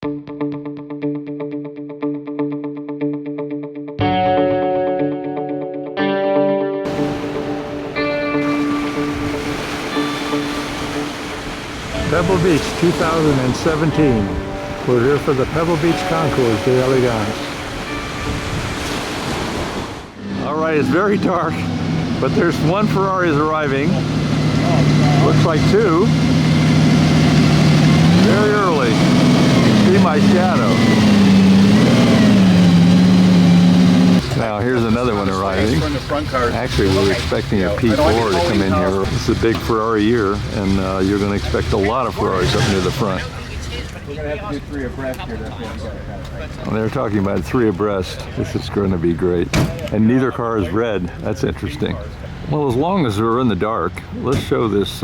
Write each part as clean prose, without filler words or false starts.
Pebble Beach 2017. We're here for the Pebble Beach Concours d'Elegance. All right, it's very dark, but there's one Ferrari is arriving. Looks like two. Very early. See my shadow. Now here's another one arriving. Actually, we're expecting a P4 to come in here. It's a big Ferrari year, and you're going to expect a lot of Ferraris up near the front. We're going to have to do 3 abreast here. Well, they're talking about 3 abreast. This is going to be great. And neither car is red. That's interesting. Well, as long as we're in the dark, let's show this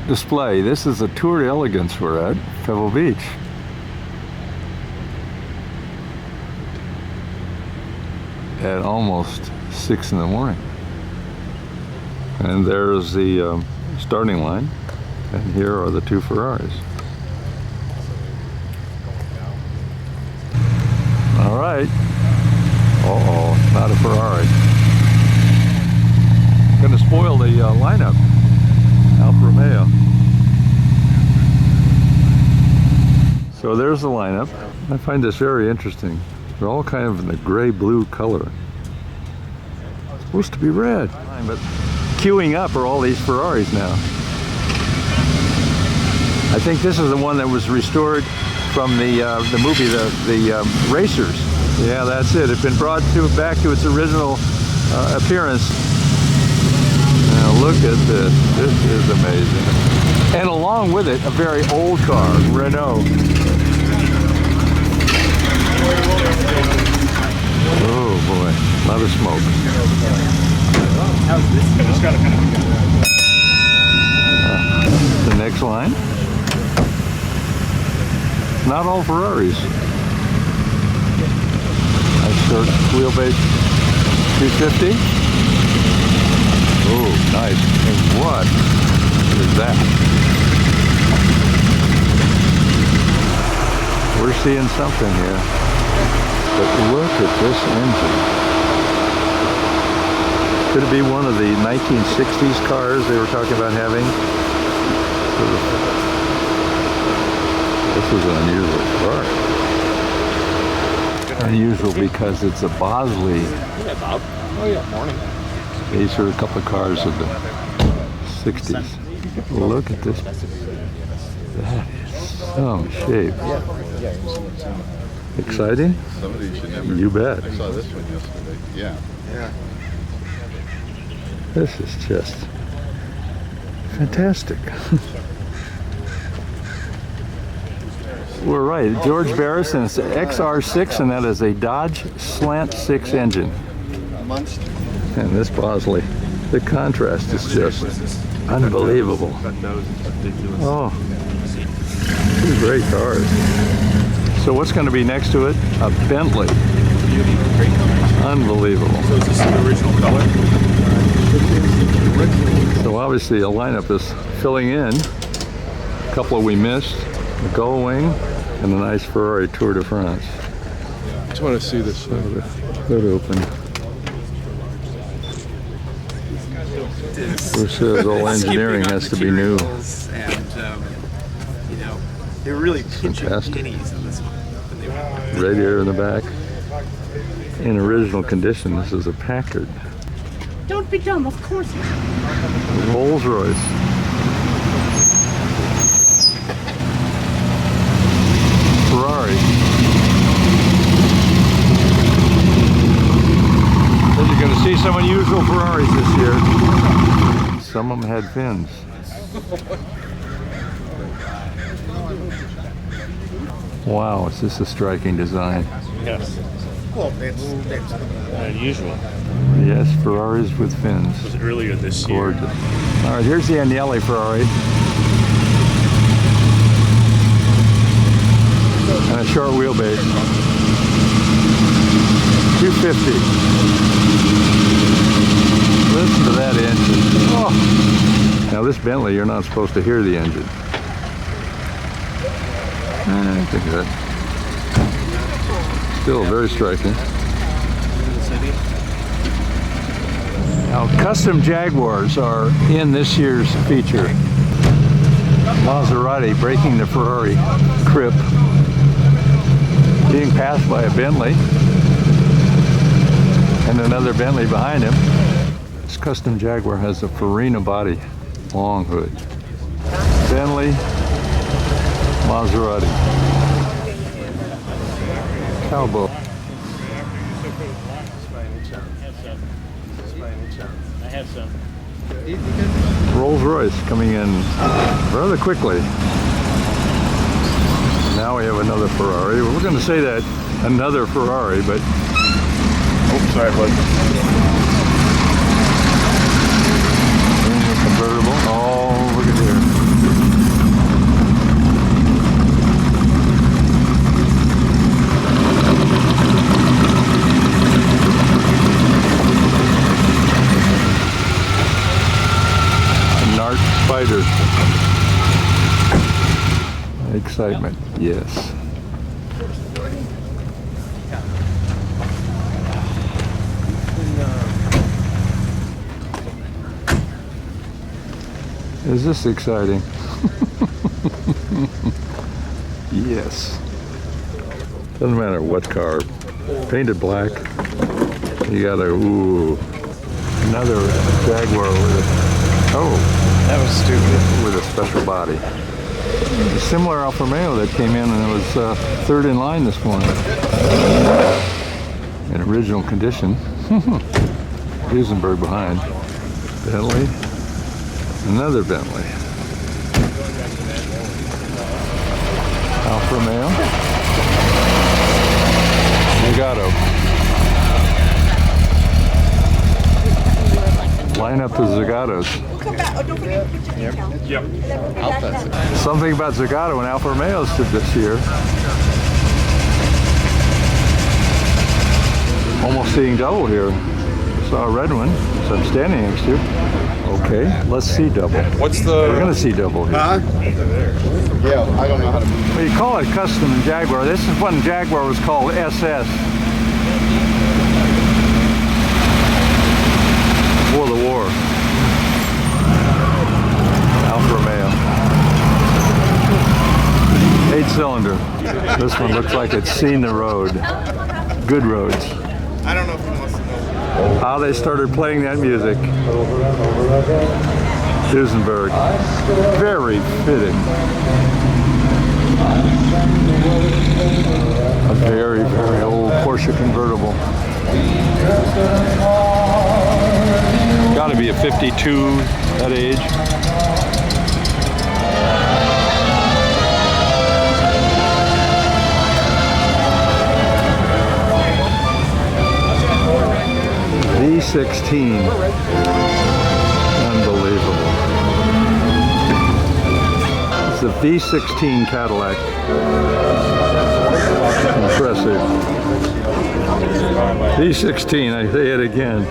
display. This is a Tour d'Elegance we're at, Pebble Beach. At almost 6 in the morning. And there's the starting line. And here are the 2 Ferraris. All right. Uh-oh, not a Ferrari. Gonna spoil the lineup. Alfa Romeo. So there's the lineup. I find this very interesting. They're all kind of in the gray-blue color. It's supposed to be red. But queuing up are all these Ferraris now. I think this is the one that was restored from the movie, the Racers. Yeah, that's it. It's been brought back to its original appearance. Now look at this. This is amazing. And along with it, a very old car, Renault. Oh boy, a lot of smoke. The next line. Not all Ferraris. Nice short wheelbase 250. Oh, nice. And what is that? We're seeing something here. But look at this engine. Could it be one of the 1960s cars they were talking about having? This is an unusual car. Unusual because it's a Bosley. Yeah, Bob. Oh yeah, morning. These are a couple of cars of the 60s. Look at this. That is some shape. Exciting? You bet. I saw this one yesterday. Yeah. This is just fantastic. We're right. George Barris, and it's an XR6, and that is a Dodge Slant 6 engine. And this Bosley, the contrast is just unbelievable. Oh, two great cars. So what's going to be next to it? A Bentley. Unbelievable. So is this the original color? So obviously a lineup is filling in. A couple we missed. The Gullwing and the nice Ferrari Tour de France. I just want to see this. Hood open. Bruce says all engineering has to be new. And, you know, they're really pinching pennies on this one. Radiator in the back. In original condition, this is a Packard. Don't be dumb, of course. Rolls Royce. Ferrari. Then you're going to see some unusual Ferraris this year. Some of them had fins. Wow, is this a striking design? Yes. Well, that's unusual. Yes, Ferraris with fins. Was it earlier this year? Gorgeous. All right, here's the Agnelli Ferrari. And a short wheelbase. 250. Listen to that engine. Oh. Now this Bentley, you're not supposed to hear the engine. I think that. Still very striking. Now, custom Jaguars are in this year's feature. Maserati breaking the Ferrari crib, being passed by a Bentley and another Bentley behind him. This custom Jaguar has a Farina body, long hood. Bentley, Maserati, cowboy. I have some. Rolls Royce coming in rather quickly. Now we have another Ferrari. We're going to say that another Ferrari, but Oh, sorry, bud. convertible. Oh, look at here. Spider. Excitement, yes. Is this exciting? Yes. Doesn't matter what car. Painted black. You got a, ooh, another Jaguar with a, oh. That was stupid. With a special body. A similar Alfa Romeo that came in and it was third in line this morning. In original condition. Duesenberg behind. Bentley. Another Bentley. Alfa Romeo. Zagato. Line up the Zagatos. Come back. Oh, don't forget to put your details. Yep. Something about Zagato and Alfa Romeos did this year. Almost seeing double here. Saw a red one, so I'm standing next to. Okay, let's see double. What's We're the... gonna see double here. Yeah, I don't know how to move. Well, you call it custom Jaguar. This is when Jaguar was called SS. Before the war. Alfa Romeo. 8-cylinder. This one looks like it's seen the road. Good roads. I don't know if he wants to know. How they started playing that music. Duesenberg. Very fitting. A very, very old Porsche convertible. Got to be a 52 that age. V16. Unbelievable. It's a V16 Cadillac. Impressive. V16, I say it again.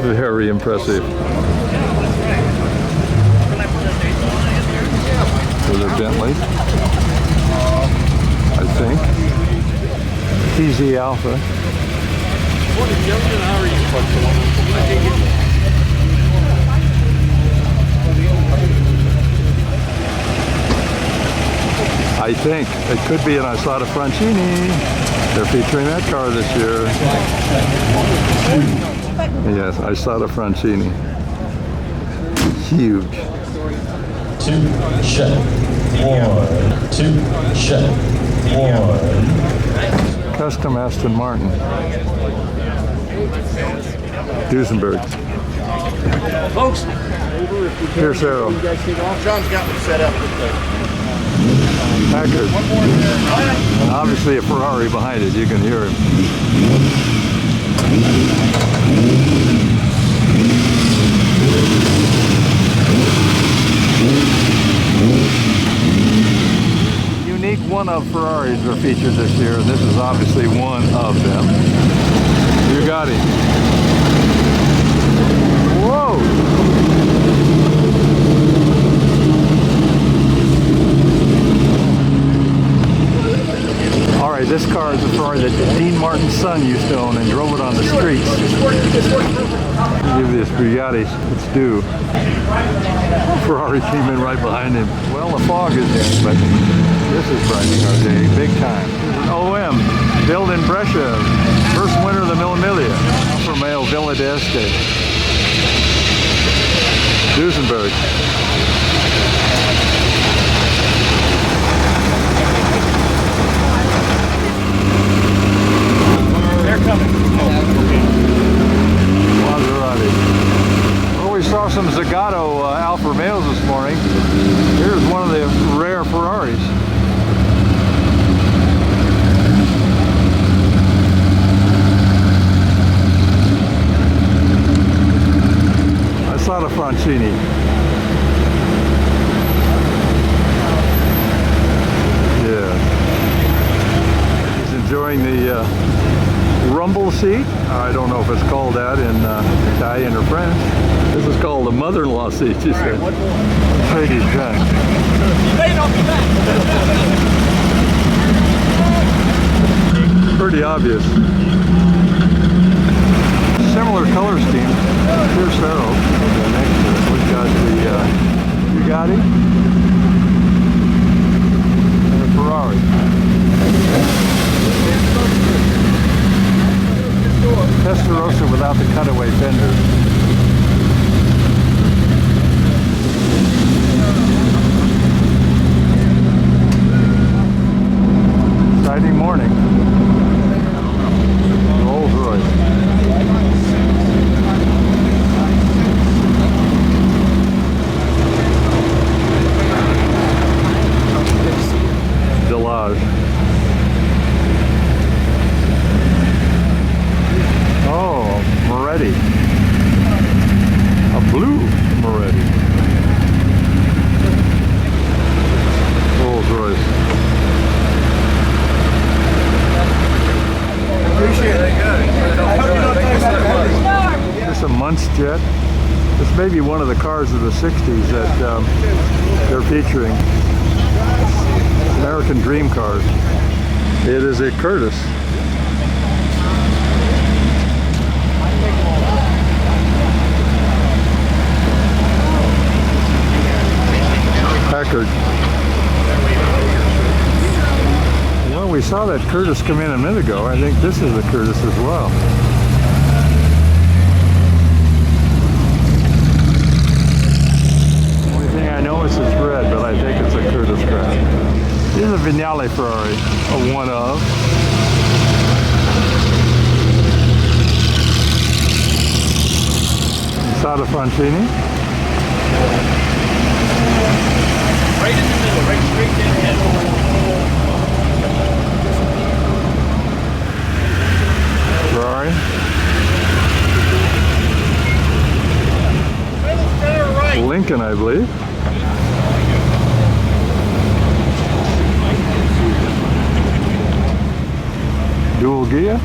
Very impressive. With a Bentley, I think. TZ Alpha. I think it could be an Isotta Fraschini. They're featuring that car this year. Yes, Isotta Fraschini. Huge. 2 shut 1 2 shut 1. Custom Aston Martin. Duesenberg. Folks, Pierce Arrow. John's got me set up. Packard. And obviously a Ferrari behind it. You can hear him. Unique one-of Ferraris are featured this year, and this is obviously one of them. You got him. Whoa! This car is a Ferrari that Dean Martin's son used to own and drove it on the streets. I'll give this Bugatti its due. Ferrari came in right behind him. Well, the fog is in, but this is brightening our day big time. OM, built in Brescia, first winner of the Mille Miglia. Alfa Romeo Villa d'Este. Duesenberg. They're coming. Maserati. Well, we saw some Zagato Alfa Romeos this morning. Here's one of the rare Ferraris. Isotta Fraschini. Yeah. He's enjoying the rumble seat. I don't know if it's called that in Italian or French. This is called the mother-in-law seat, she said. Mercedes Benz. Pretty obvious. Similar color scheme. Here's Cerro. Next to it, we've got the Bugatti and the Ferrari. Testarossa without the cutaway fenders. Exciting morning. Rolls Royce. Delage. Oh, Moretti. A blue Moretti. Rolls Royce. Appreciate it. This is a Mans jet. This may be one of the cars of the 60s that they're featuring. American Dream cars. It is a Curtis. Packard. You know, we saw that Curtis come in a minute ago. I think this is a Curtis as well. Only thing I know is it's red, but I think it's a Curtis crab. This is a Vignale Ferrari, a one of. Isotta Fraschini. Right in the middle, right straight in the head. Ferrari. Lincoln, I believe. Dual gear.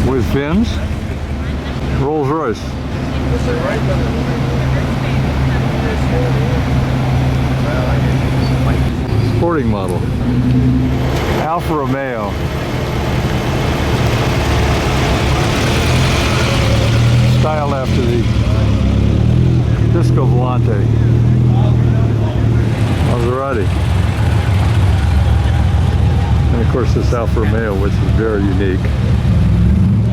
With fins. Rolls Royce. Sporting model. Alfa Romeo. Styled after the Disco Volante. Maserati. And of course this Alfa Romeo, which is very unique.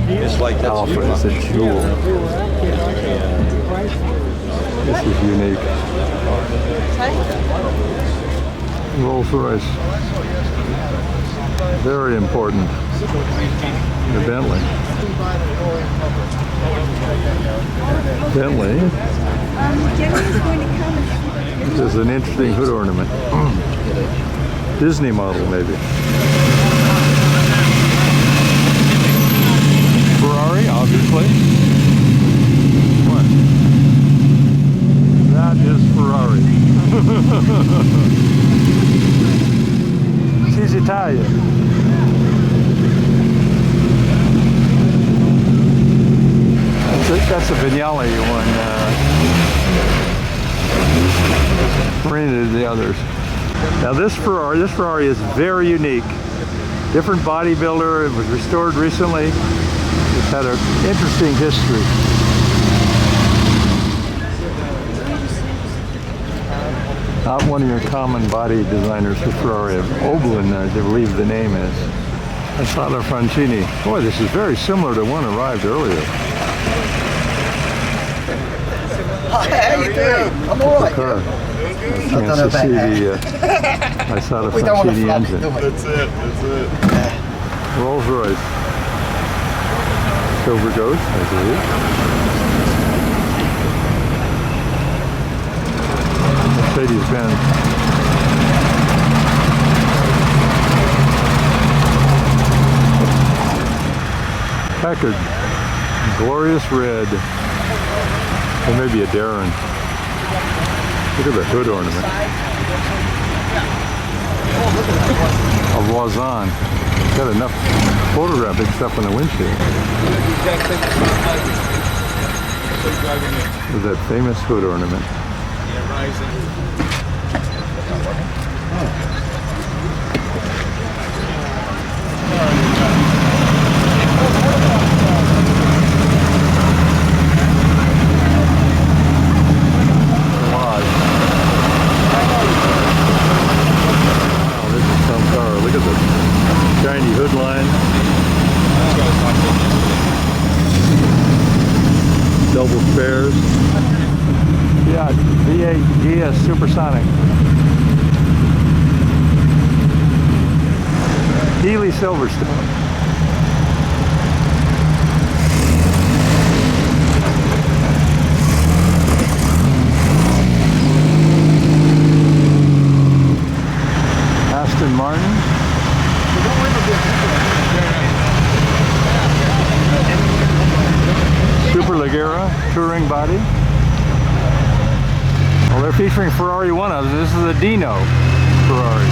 It's like that. Alfa is a jewel. This is unique. Rolls Royce. Very important. The Bentley. Bentley. This is an interesting hood ornament. Disney model, maybe. Ferrari, obviously. What? That is Ferrari. She's Italian. That's a Vignale one. Printed the others. Now this Ferrari is very unique. Different bodybuilder. It was restored recently. It's had an interesting history. Not one of your common body designers for Ferrari. Oblin, I believe the name is. Isotta Fraschini. Boy, this is very similar to one arrived earlier. How you doing? I'm all right. Car. Chance to see the Isotta Fraschini engine. That's it. Rolls Royce. Silver Ghost, I believe. Mercedes-Benz. Packard. Glorious red. Or maybe a Darren. Look at the hood ornament. A Voisin. Got enough photographic stuff on the windshield. With that famous hood ornament. Shiny hood line. Double spares. Yeah, V8 GS Supersonic. Healy Silverstone. Aston Martin. Superleggera touring body. Well, they're featuring Ferrari 1 of them. This is a Dino Ferrari.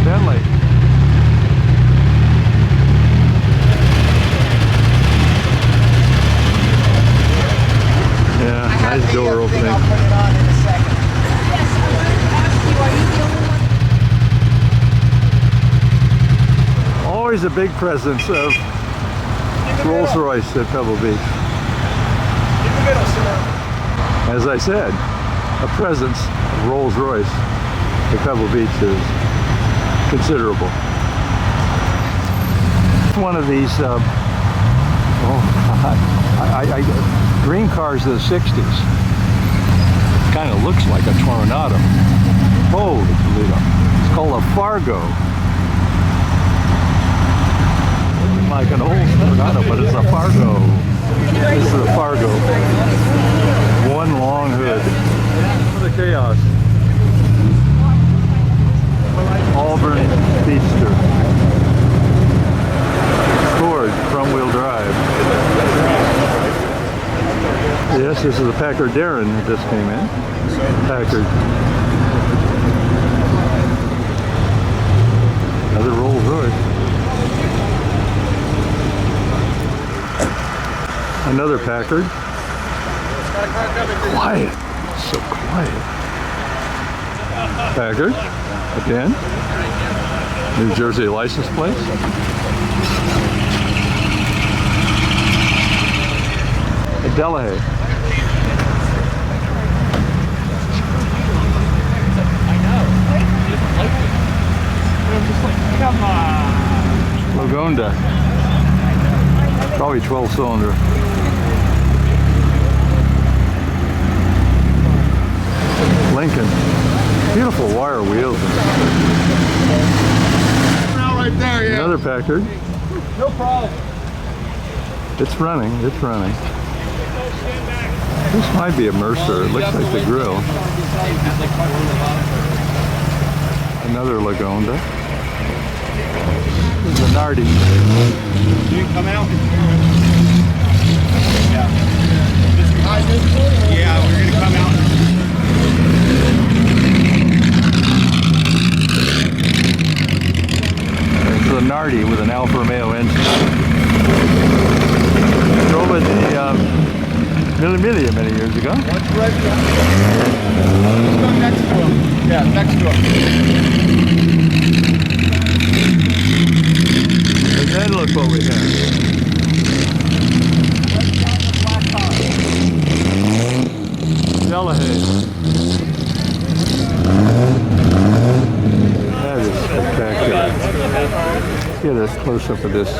Vendley. Yeah, nice door opening. Always a big presence of Rolls-Royce at Pebble Beach. As I said, a presence of Rolls-Royce at Pebble Beach is considerable. One of these dream cars of the 60s. Kind of looks like a Tornado. Holy Toledo. It's called a Fargo. Like an old Tornado, but it's a Fargo. This is a Fargo. One long hood. The Chaos. Auburn Speedster. Ford front-wheel drive. Yes, this is a Packard Darren that just came in. Packard. Another Rolls Royce. Another Packard. Quiet. So quiet. Packard. Again. New Jersey license plate. A Delahaye. Come on. Lagonda. Probably 12-cylinder. Lincoln. Beautiful wire wheels. Right there, yeah. Another Packard. No problem. It's running. It's running. This might be a Mercer. It looks like the grill. Another Lagonda. This is a Nardi. You can come out. Yeah, we're going to come out. It's a Nardi with an Alfa Romeo engine. Mille Miglia many years ago. Let's go next to him. Yeah, next to him. And then look what we have. Delahaye. That is spectacular. Get a close up of this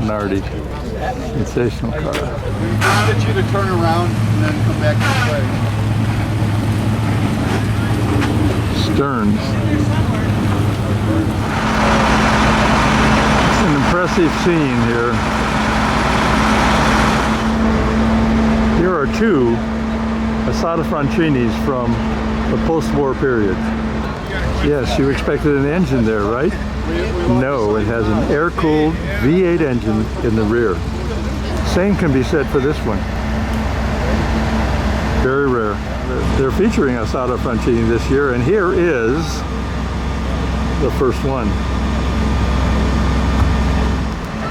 Nardi. Sensational car. We wanted you to turn around and then come back this way. Stearns. It's an impressive scene here. Here are two Isotta Fraschini's from the post-war period. Yes, you expected an engine there, right? No, it has an air-cooled V8 engine in the rear. Same can be said for this one. Very rare. They're featuring Isotta Fraschini this year, and here is the first one.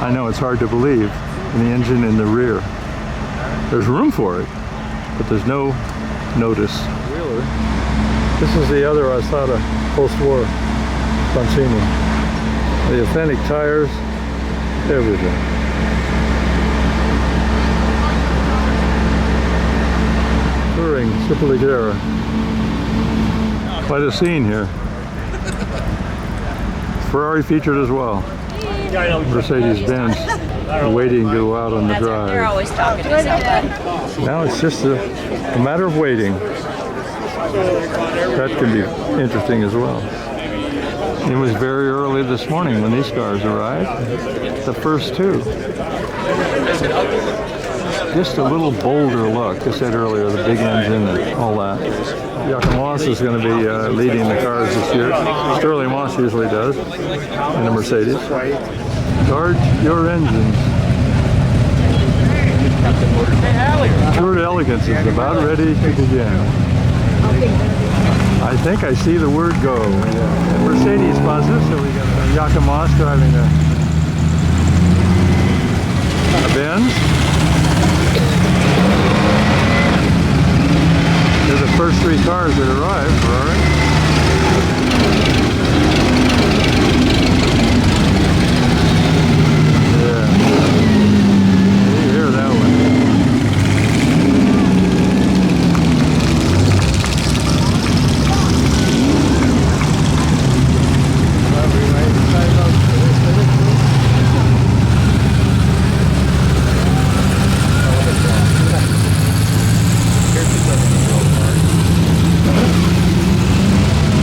I know it's hard to believe, in the engine in the rear. There's room for it, but there's no notice. This is the other Isotta post-war Fraschini. The authentic tires, everything. Touring Superleggera. Quite a scene here. Ferrari featured as well. Mercedes-Benz waiting to go out on the drive. They're always talking, isn't it? Now it's just a matter of waiting. That can be interesting as well. It was very early this morning when these cars arrived. The first two. Just a little bolder look. I said earlier, the big engine and all that. Joachim Moss is going to be leading the cars this year. Sterling Moss usually does in a Mercedes. Charge your engines. Tour de Elegance is about ready to begin. I think I see the word go. Yeah. Mercedes buzzes, so we got Joachim Moss driving a Benz. They're the first three cars that arrived, Ferrari. Yeah. You hear that one.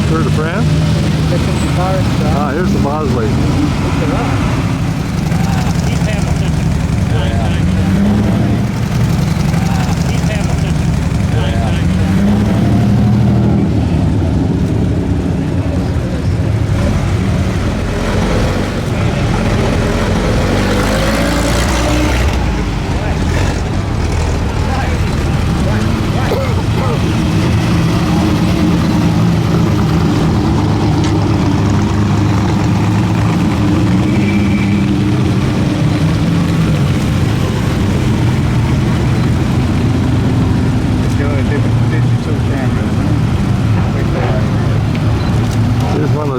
Tour de France? Ah, here's the Bosley.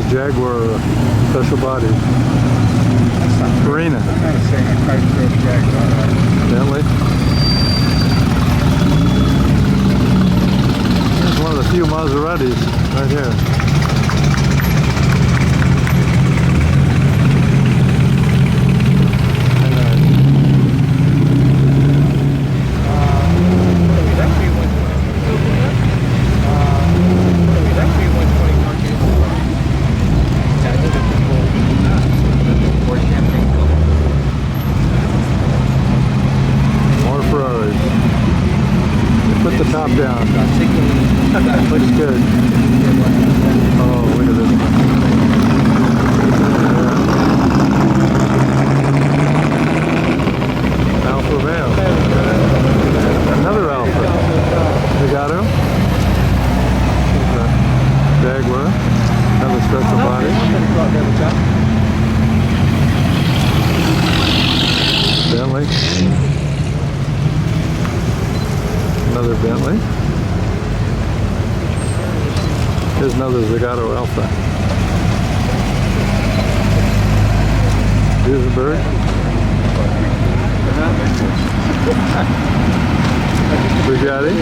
Jaguar special body. Arena. Bentley. Here's one of the few Maseratis right here. Put the top down. Looks good. Oh, look at this one. Alfa Romeo. Another Alfa. Legato. Jaguar. Another special body. another Vendley. Here's another Zagato Alpha. Duesenberg. Bugatti.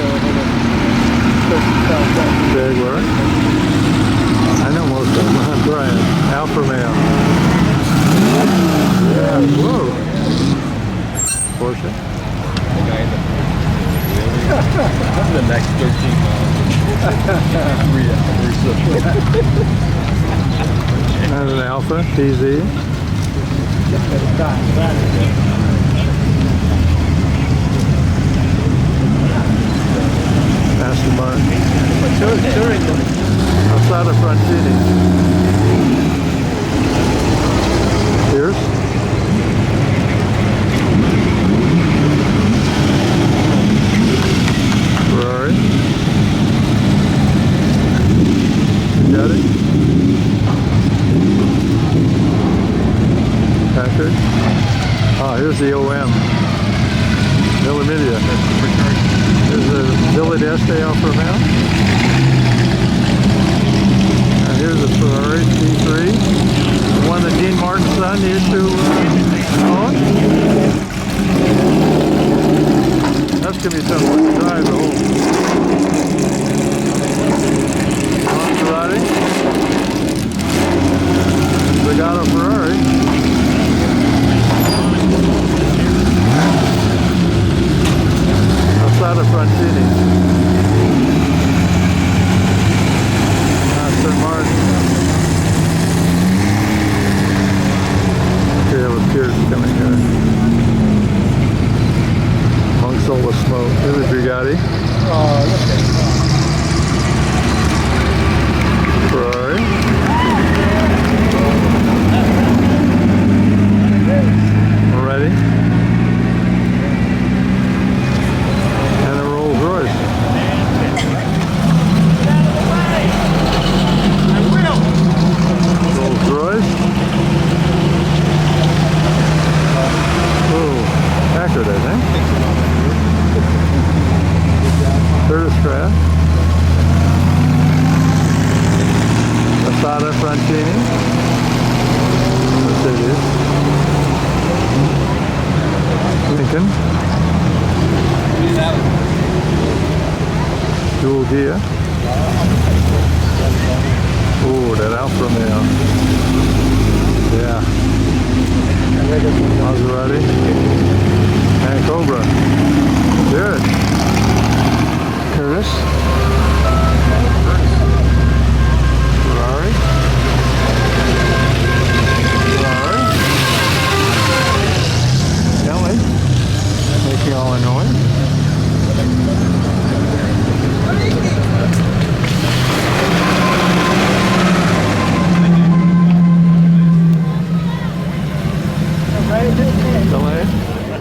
Jaguar. I know most of them. Brian. Alfa Romeo. Yeah. Whoa. Porsche. The next 13 miles. And an Alpha TZ. Aston Martin. Isotta Fraschini. Here's Ferrari. Got it. Packard. Ah, here's the OM. Mille Miglia. Here's the Villa d'Este Alfa Romeo. And here's the Ferrari T3. The one that Dean Martin's son used to own. That's going to be tough to drive the whole Maserati. Zagato Ferrari. Isotta Fraschini. Aston Martin. Okay, with Pierce coming here. Monk's Solar Smoke. Here's the Bugatti. Ferrari. Ready? And a Rolls Royce. Rolls Royce. Oh, Packard, I think. Curtis Craft. Isotta Fraschini. Mercedes. Lincoln. Dual gear. Oh, that Alfa Romeo. Yeah. Maserati. And Cobra. Good. Curtis. Ferrari. Ferrari. Bentley. Making all the noise.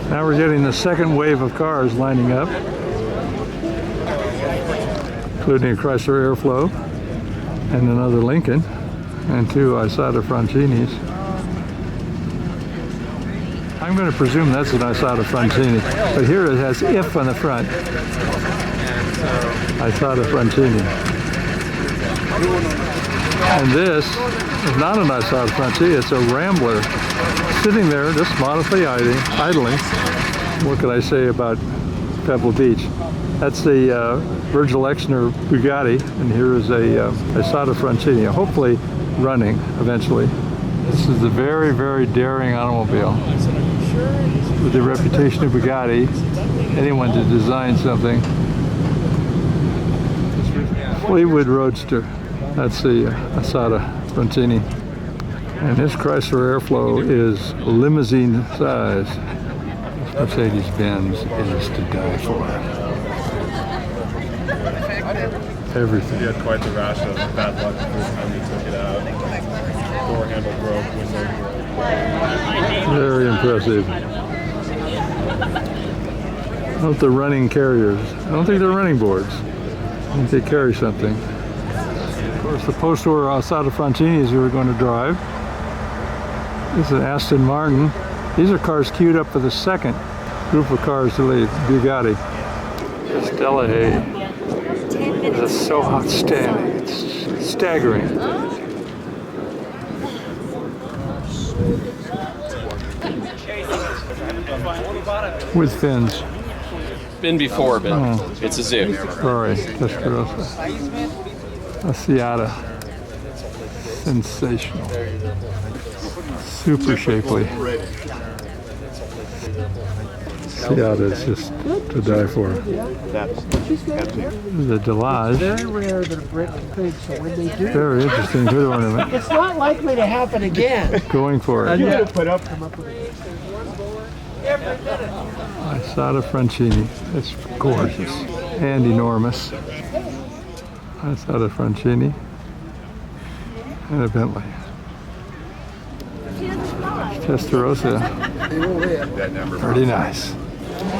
Now we're getting the second wave of cars lining up, including a Chrysler Airflow and another Lincoln and two Isotta Fraschini's. I'm going to presume that's an Isotta Fraschini, but here it has "if" on the front. Isotta Fraschini. And this is not an Isotta Fraschini, it's a Rambler. Sitting there, just modestly idling. What could I say about Pebble Beach? That's the Virgil Exner Bugatti, and here is a Isotta Fraschini, hopefully running eventually. This is a very, very daring automobile. With the reputation of Bugatti, anyone to design something. Fleetwood Roadster, that's the Isotta Fraschini. And this Chrysler Airflow is limousine size. This Mercedes-Benz is to die for. Everything. He had quite the rash of bad luck the first time he took it out. Door handle broke, window broke. Very impressive. Note the running carriers. I don't think they're running boards. I think they carry something. Of course, the post-war Isotta Fraschini's we were going to drive. This is an Aston Martin. These are cars queued up for the second group of cars to leave, Bugatti. This Delahaye is so outstanding. It's staggering. With fins. Been before, but it's a zoo. Ferrari, Testarossa. Isotta. Sensational. Super shapely. Isotta is just to die for. The Delage. Very rare that a brick pig, so when they do, Very interesting. Good ornament. it's not likely to happen again. Going for it. Isotta Fraschini. It's gorgeous and enormous. Isotta Fraschini and a Vendley. Testarossa. Pretty nice.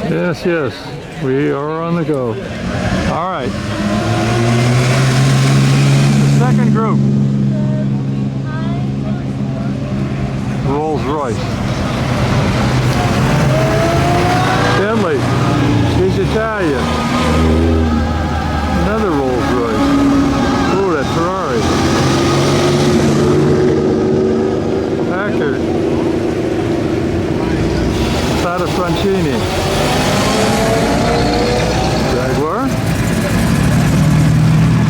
Yes, yes. We are on the go. All right. The second group. Rolls Royce. Vendley. She's Italian. Another Rolls Royce. Ooh, that's Ferrari. Packard. Isotta Fraschini. Jaguar.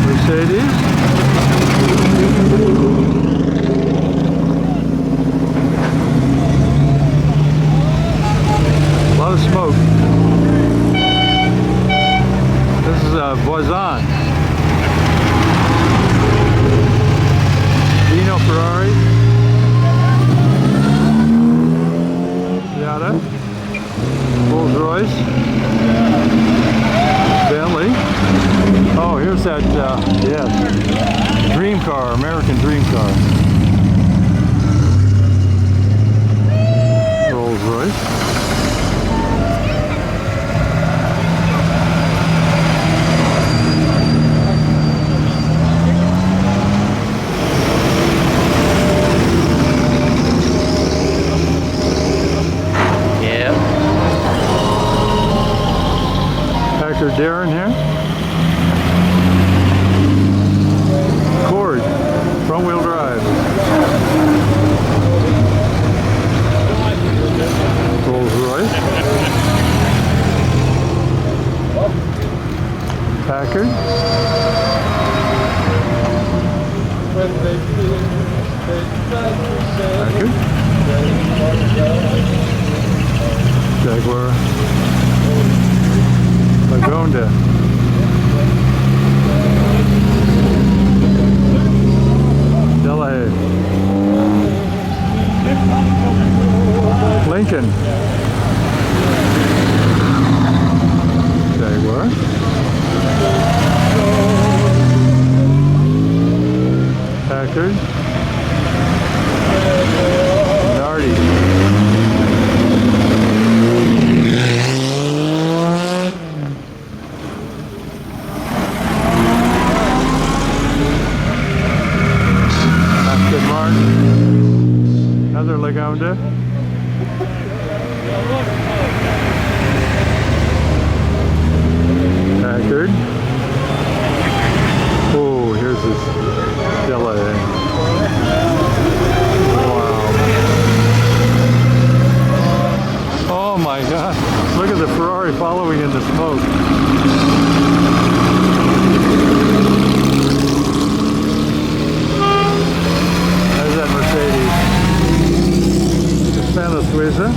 Mercedes. A lot of smoke. This is a Voisin. Dino Ferrari. Isotta. Rolls Royce. Vendley. Oh, here's that, yes, dream car, American dream car. Rolls Royce. Darren here. Cord, front wheel drive. Rolls Royce. Packard. Packard. Jaguar. Lagonda. Delahaye. Lincoln. Jaguar. Packard. Nardi. Another Lagonda. Packard. Oh, here's this Delahaye. Wow. Oh my God. Look at the Ferrari following in the smoke. There's that Mercedes. Suiza.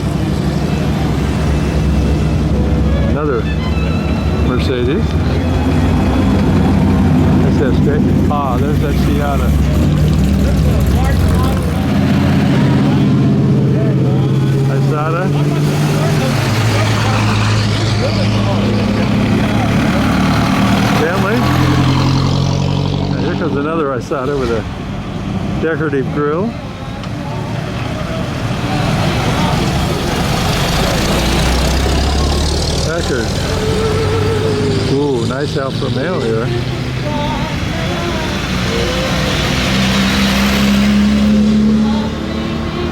Another Mercedes. That's that straight. Ah, there's that Isotta. Isotta. Vendley. Now here comes another Isotta with a decorative grille. Packard. Ooh, nice Alfa Romeo here.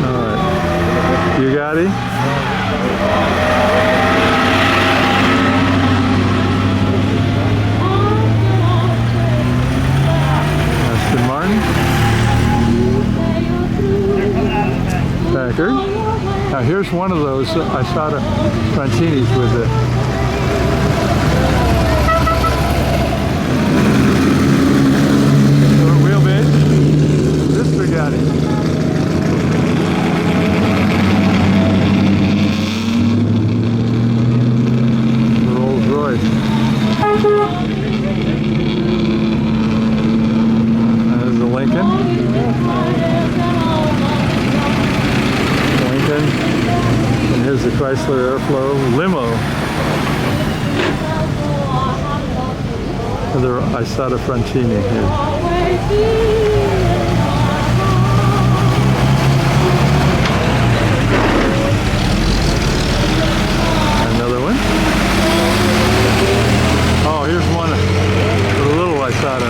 Alright. Bugatti. record. Now here's one of those Isotta Fraschini's with the short wheelbase. This Bugatti. Rolls Royce. There's the Lincoln. And here's the Chrysler Airflow limo. Another Isotta Fraschini here. Another one. Oh, here's one with a little Isotta.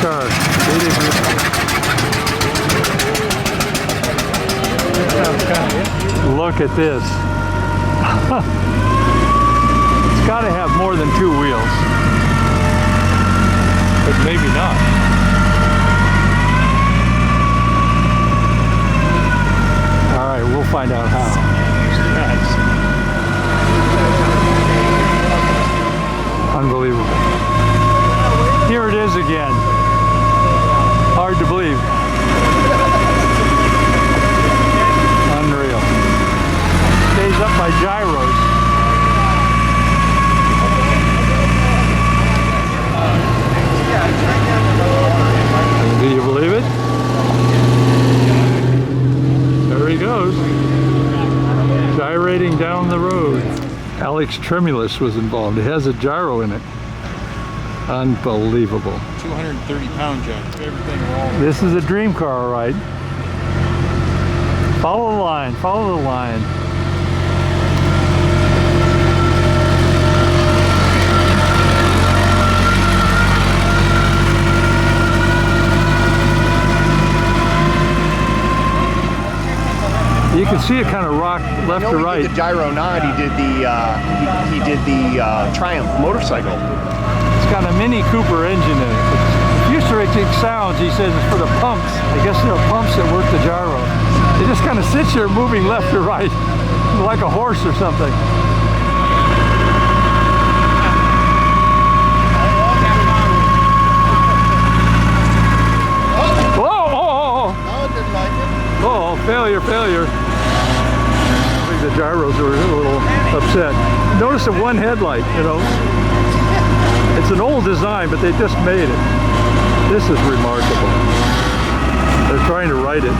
Car. Look at this. It's got to have more than 2 wheels. But maybe not. Alright, we'll find out how. Unbelievable. Here it is again. Hard to believe. Unreal. Stays up by gyros. Do you believe it? There he goes. Gyrating down the road. Alex Tremulous was involved. It has a gyro in it. Unbelievable. 230 pound jack. Everything wrong. This is a dream car, all right. Follow the line, follow the line. You can see it kind of rock left to right. He did the gyro nod. He did the Triumph motorcycle. It's got a Mini Cooper engine in it. Futuristic sounds, he says, is for the pumps. I guess there are pumps that work the gyro. It just kind of sits here moving left to right, like a horse or something. Oh, failure, failure. I think the gyros are a little upset. Notice the one headlight, you know. It's an old design, but they just made it. This is remarkable. They're trying to write it.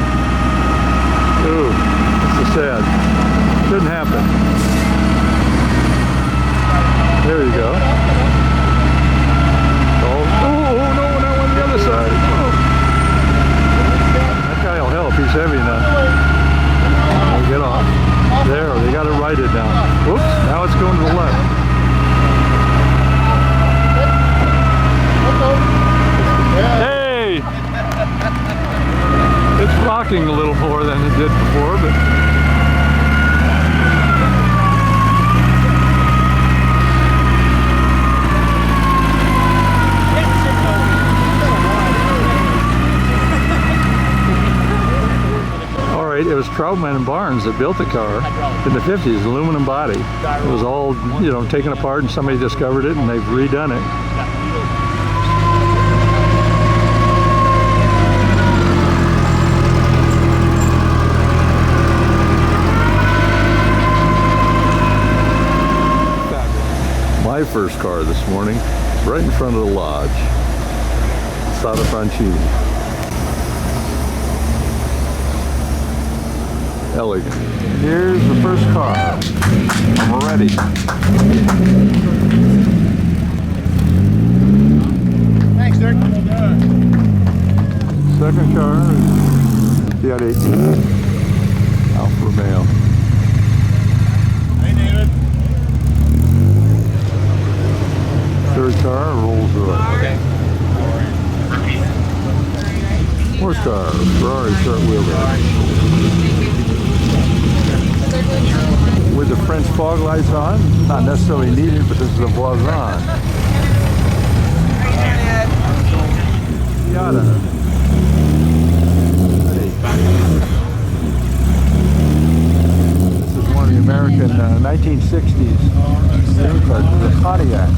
Ooh, this is sad. Shouldn't happen. There you go. Oh, no, now on the other side. Oh. That guy will help. He's heavy enough. We'll get off. There, they got to write it now. Whoops, now it's going to the left. Hey! It's rocking a little more than it did before, but all right, it was Troutman and Barnes that built the car in the 50s, aluminum body. It was all, you know, taken apart and somebody discovered it and they've redone it. My first car this morning, right in front of the lodge. Isotta Fraschini. Elegant. Here's the first car. I'm ready. Thanks, Dirk. Second car is Fiat 18. Alfa Romeo. Hey, David. Third car, Rolls Royce. Okay. Fourth car, Ferrari short wheelbase. With the French fog lights on. Not necessarily needed, but this is a Voisin. Isotta. This is one of the American 1960s steam cars, the Pontiac.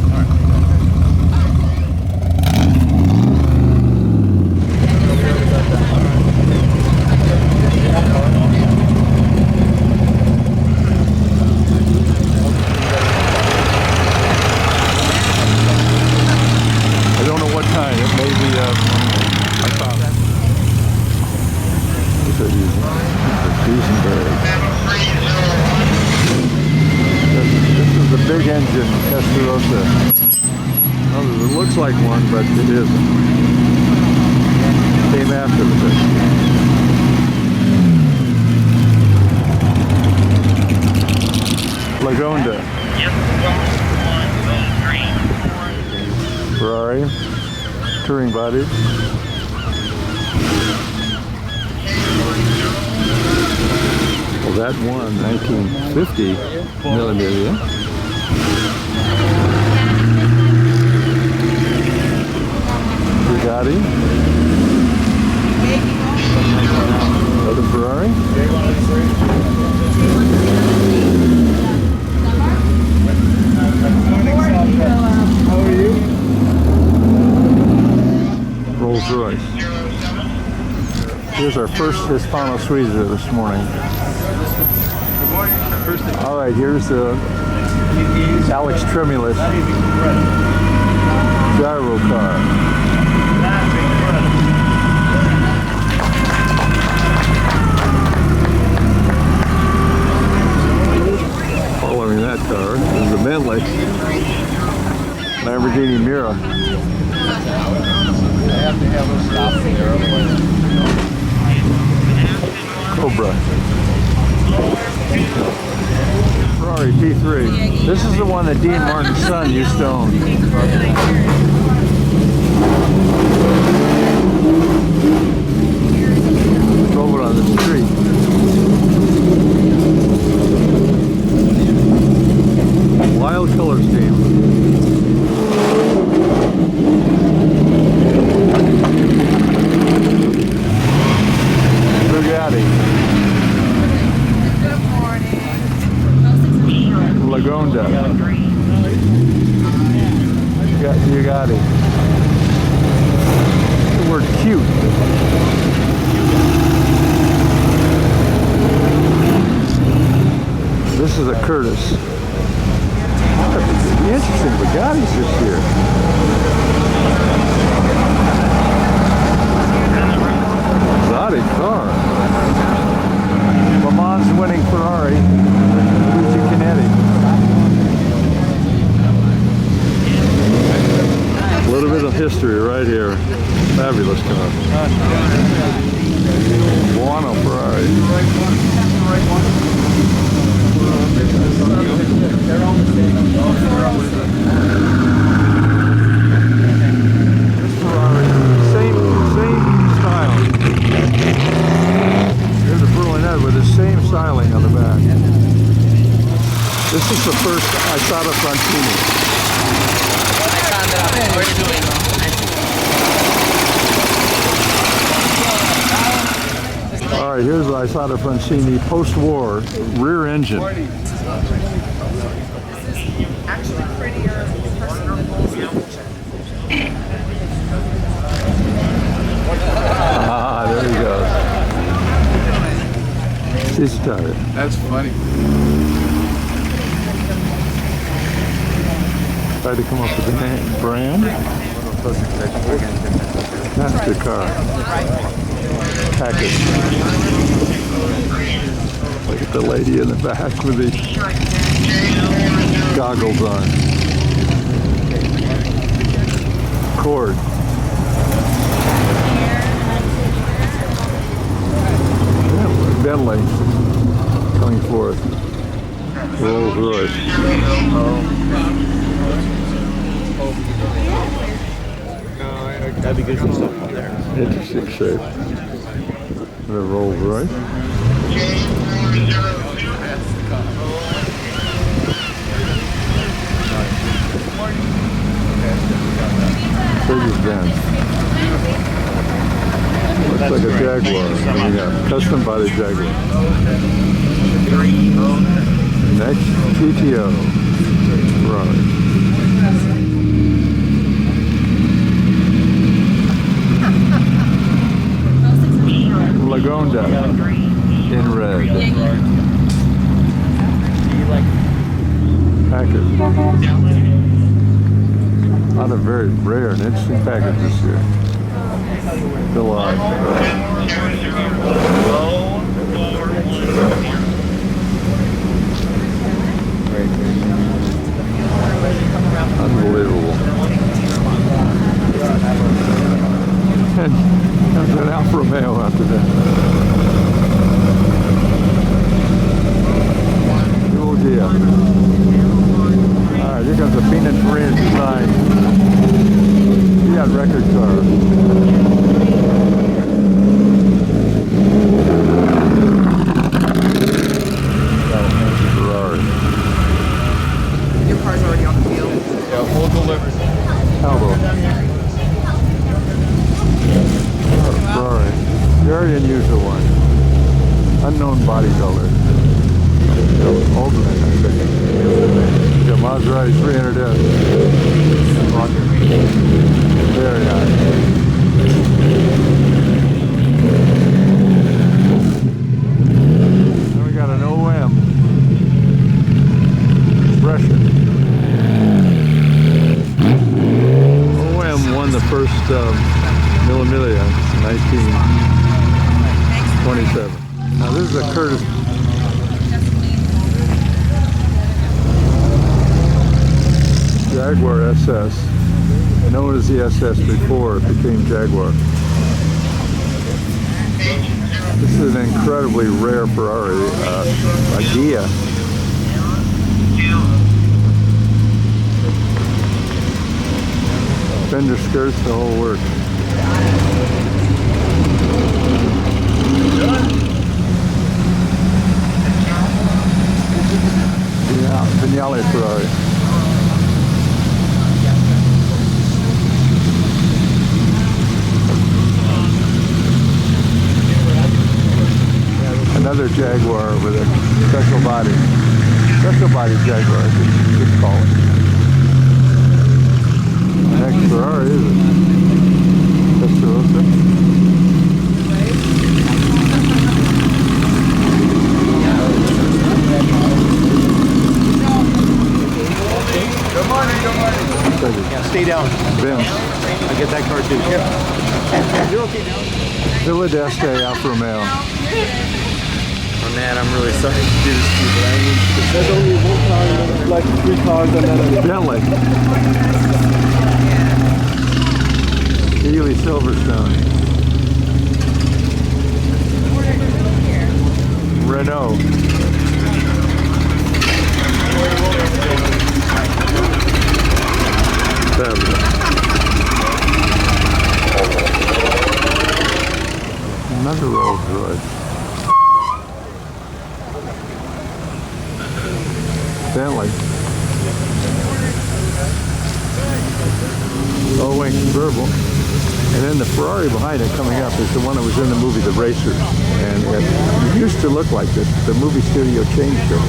I don't know what kind. It may be I found it. This is the big engine Testarossa. Well, it looks like one, but it isn't. Came after the big. Lagonda. Ferrari, touring body. Well, that won 1950 Mille Miglia. Bugatti. Another Ferrari. How are you? Rolls Royce. Here's our first Hispano Suiza this morning. All right, here's the Alex Tremulous gyro car. Following that car is the Vendley Lamborghini Mira. I have to have a stop there. Cobra. Ferrari P3. This is the one that Dean Martin's son used to own. Drove it on the street. Wild color scheme. Bugatti. Lagonda. Bugatti. The word cute. This is a Curtis. Interesting Bugattis this year. Exotic car. Mans winning Ferrari. Luigi Chinetti. A little bit of history right here. Fabulous car. Buono Ferrari. This Ferrari, same style. Here's a Berlinette with the same styling on the back. This is the first Isotta Fraschini. All right, here's the Isotta Fraschini post-war rear engine. Actually prettier person than most. Ah, there he goes. She's tired. That's funny. Tried to come up with the name, brand. That's the car. Package. Look at the lady in the back with the goggles on. Cord. Vendley coming forth. Rolls Royce. That'd be good for stuff up there. Interesting shape. The Rolls Royce. Benz. Looks like a Jaguar. And we got custom body Jaguar. Next, TTO. Ferrari. Lagonda in red. Packard. Not a very rare and interesting package this year. Still on. Unbelievable. And comes an Alfa Romeo after that. Cool deal. Alright, here comes a Pininfarina design. Fiat record car. Ferrari. Your car's already on the field. Yeah, we'll deliver. Hello. Ferrari. Very unusual one. Unknown body color. Ultimate, I think. Yeah, Maserati 300S. Very nice. Then we got an OM. Russia. OM won the first Mille Miglia in 1927. Now this is a Curtis. Jaguar SS, known as the SS before it became Jaguar. This is an incredibly rare Ferrari, a Ghia. Fender skirts, the whole work. Yeah, Vignale Ferrari. Another Jaguar with a special body Jaguar, I should call it. Next Ferrari is it? Testarossa. Good morning, good morning. Yeah, stay down. Benz. I get that car too. You're okay now. Villa d'Este Alfa Romeo. Oh man, I'm really sorry to do this to you, but I mean, There's only one car, like 3 cars and then Vendley. Ely Silverstone. Renault. Pebble. Another Rolls Royce. Bentley. Low-wing convertible. And then the Ferrari behind it coming up is the one that was in the movie The Racers. And it used to look like this. The movie studio changed it.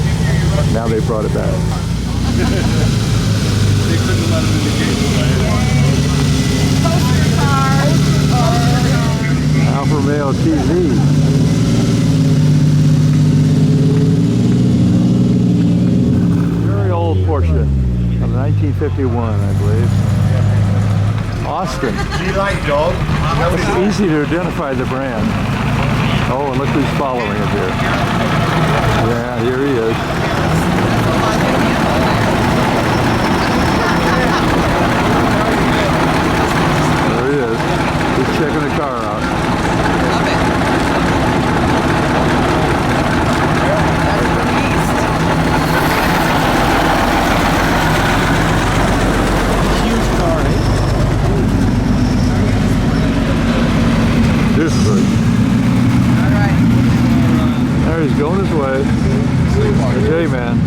Now they brought it back. they couldn't let them in the game. Alfa Romeo TZ. Very old Porsche from 1951, I believe. Austin. Do you like dog? It's easy to identify the brand. Oh, and look who's following it here. Yeah, here he is. There he is. He's checking the car out. Love it. huge car, eh? This is All right. there he's going his way. Hey man.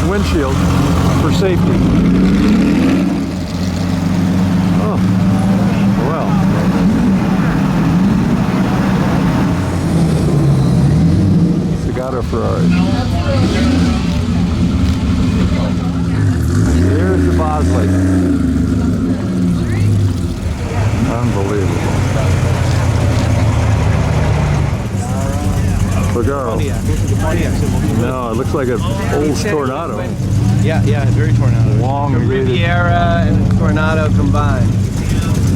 windshield for safety. Oh, well. Isotta Ferrari. Here's the Bosley. Unbelievable. Pagaro. No, it looks like an old Tornado. Yeah, very Tornado. Long Riviera and Tornado combined.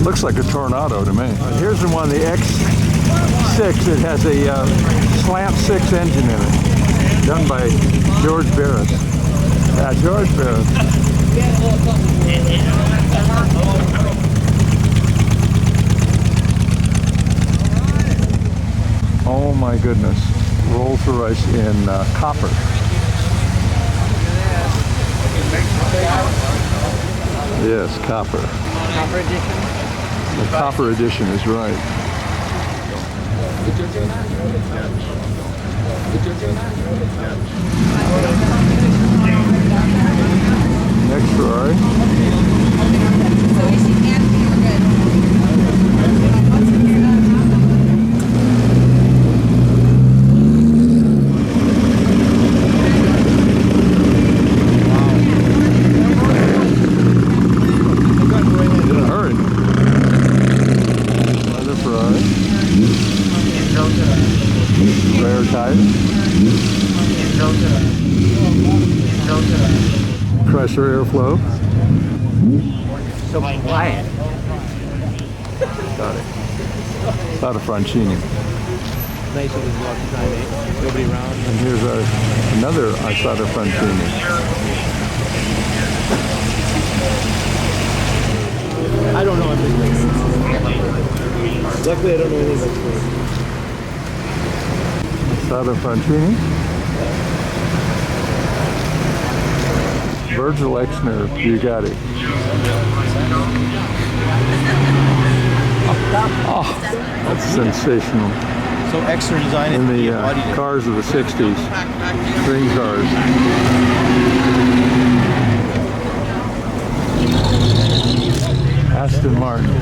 Looks like a Tornado to me. Here's the one, the X6. It has a slant 6 engine in it, done by George Barris. George Barris. Oh my goodness. Rolls Royce in copper. Yes, copper. Copper edition? The copper edition is right. Next Ferrari. Pressure airflow. So quiet. Got it. Isotta Fraschini. Nice of his walk time, eh? Nobody around. And here's another Isotta Fraschini. I don't know everything. Luckily, I don't know anything about Isotta Fraschini. Virgil Exner Bugatti. Oh, that's sensational. So extra design In the cars of the 60s, dream cars. Aston Martin.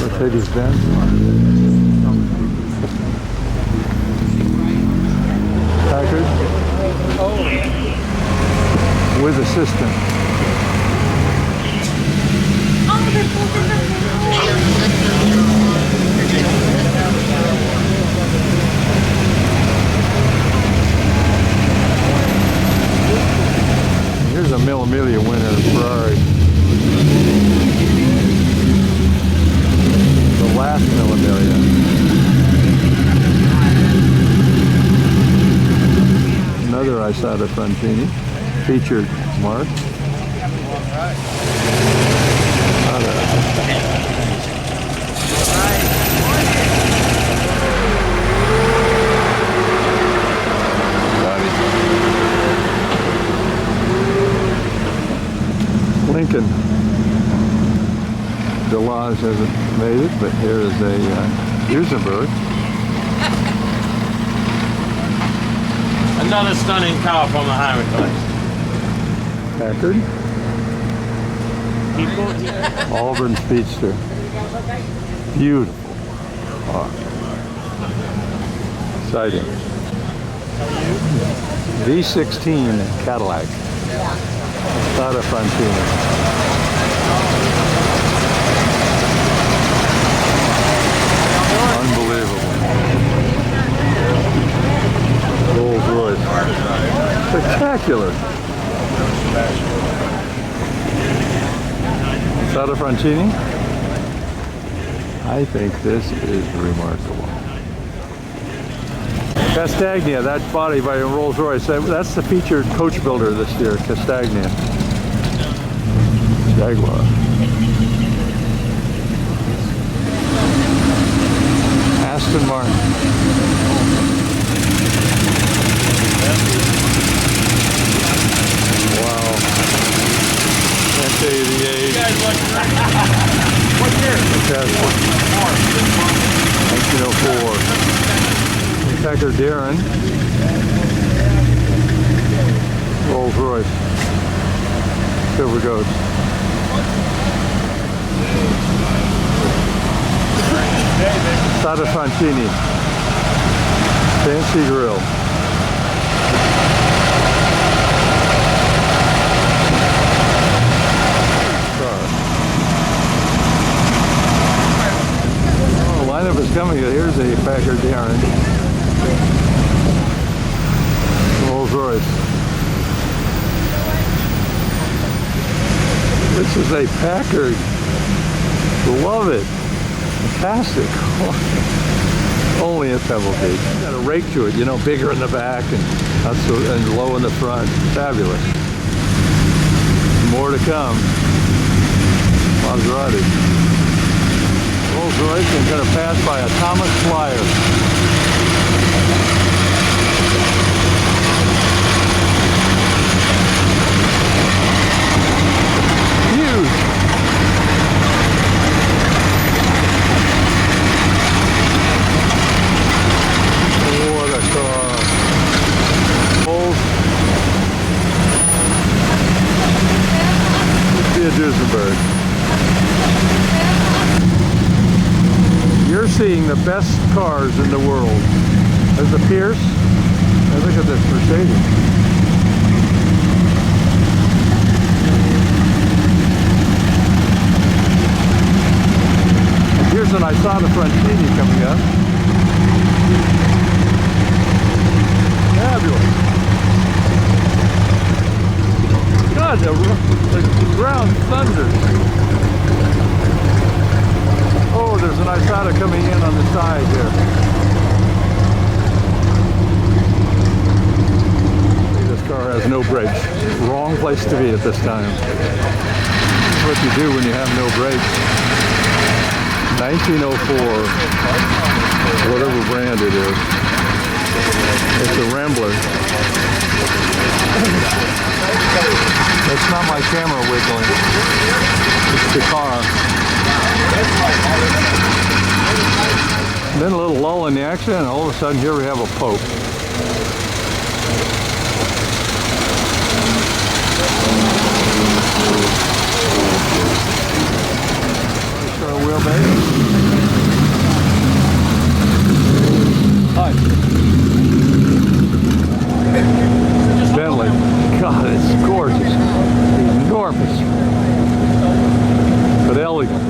Mercedes-Benz. Packard. With assistant. Here's a Mille Miglia winner, Ferrari. The last Mille Miglia. Another Isotta Fraschini, featured mark. Lincoln. Delage hasn't made it, but here is a Duesenberg. Another stunning car from the highway place. Packard. Auburn Speedster. Beautiful. Oh. Exciting. V16 Cadillac. Isotta Fraschini. Unbelievable. Rolls Royce. Spectacular. Isotta Fraschini. I think this is remarkable. Castagna, that body by Rolls Royce. That's the featured coach builder this year, Castagna. Jaguar. Aston Martin. Wow. Can't tell you the age. What year? Fantastic. 1904. Packard Darren. Rolls Royce. Silver Ghost. Isotta Fraschini. Fancy Grill. Oh, lineup is coming. Here's a Packard Darren. Rolls Royce. This is a Packard. Love it. Fantastic. Only at Pebble Beach. Got a rake to it, you know, bigger in the back and low in the front. Fabulous. More to come. Maserati. Rolls Royce is going to pass by a Thomas Flyer. Huge. What a car. Old. See a Duesenberg. You're seeing the best cars in the world. There's a Pierce. And look at this Mercedes. Here's an Isotta Fraschini coming up. Fabulous. God, the ground thunders. Oh, there's an Isotta coming in on the side here. This car has no brakes. Wrong place to be at this time. That's what you do when you have no brakes. 1904, whatever brand it is. It's a Rambler. That's not my camera wiggling. It's the car. Then a little lull in the action, and all of a sudden here we have a Pope. Wheelbase. Hi. Vendley. God, it's gorgeous. Enormous. But elegant.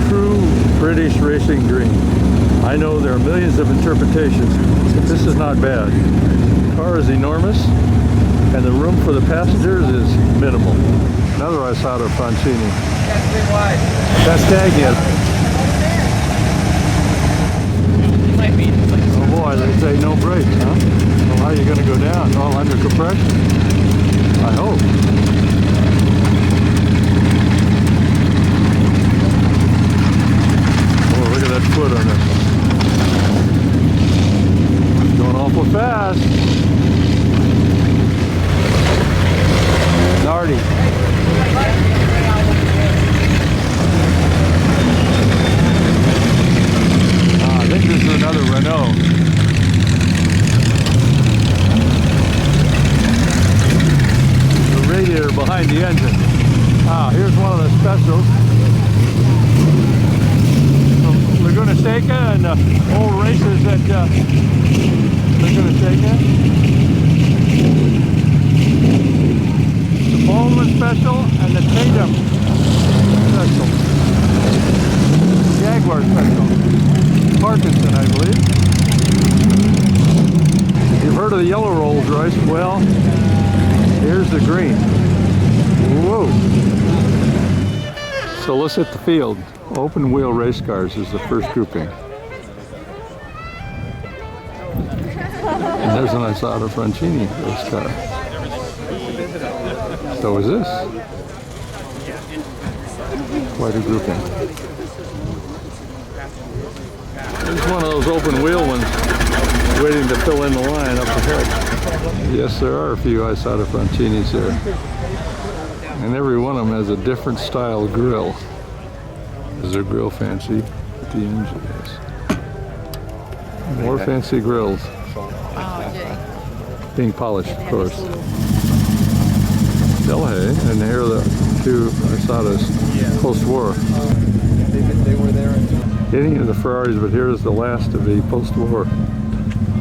True British racing dream. I know there are millions of interpretations, but this is not bad. The car is enormous, and the room for the passengers is minimal. Another Isotta Fraschini. Castagna. Oh boy, they say no brakes, huh? Well, how are you going to go down? Oh, under compression? I hope. Oh, look at that foot on this. Going awful fast. Nardi. I think this is another Renault. The radiator behind the engine. Here's one of the specials. From Laguna Seca and old racers at Laguna Seca. The Bowman special and the Tatum special. Jaguar special. Parkinson, I believe. If you've heard of the yellow Rolls Royce, well, here's the green. Whoa! So let's hit the field. Open wheel race cars is the first grouping. And there's an Isotta Fraschini race car. So is this. Quite a grouping. There's one of those open wheel ones waiting to fill in the line up ahead. Yes, there are a few Isotta Fraschini's there. And every one of them has a different style grill. Is their grill fancy? The engine is. More fancy grills. Being polished, of course. Delahaye, and here are the two Isottas post-war. They were there. Getting into the Ferraris, but here's the last of the post-war.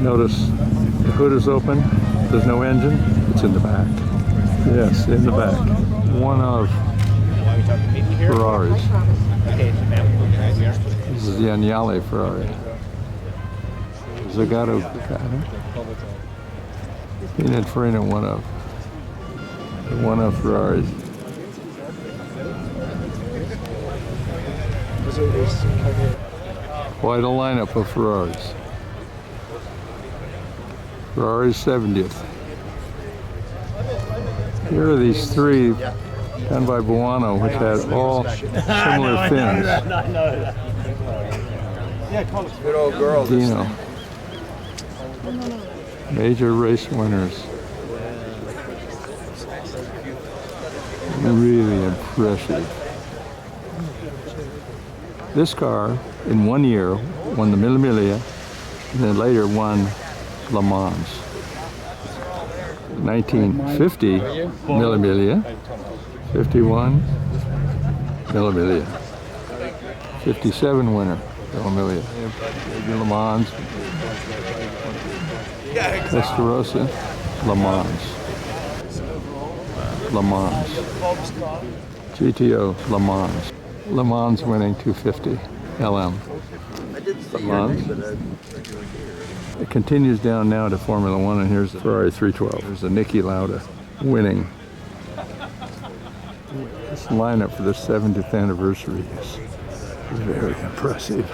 Notice the hood is open. There's no engine. It's in the back. Yes, in the back. One of Ferraris. This is the Agnale Ferrari. Zagato. Pininfarina, one of Ferraris. Quite a lineup of Ferraris. Ferrari's 70th. Here are these three done by Buono, which had all similar fins. Good old girl. Dino. Major race winners. Really impressive. This car, in 1 year, won the Mille Miglia, and then later won Le Mans. 1950 Mille Miglia, 51 Mille Miglia, 57 winner Mille Miglia, Le Mans, Testarossa, Le Mans, Le Mans, GTO, Le Mans. Le Mans winning 250 LM. Le Mans. It continues down now to Formula One, and here's the Ferrari 312. There's the Niki Lauda winning. This lineup for the 70th anniversary is very impressive.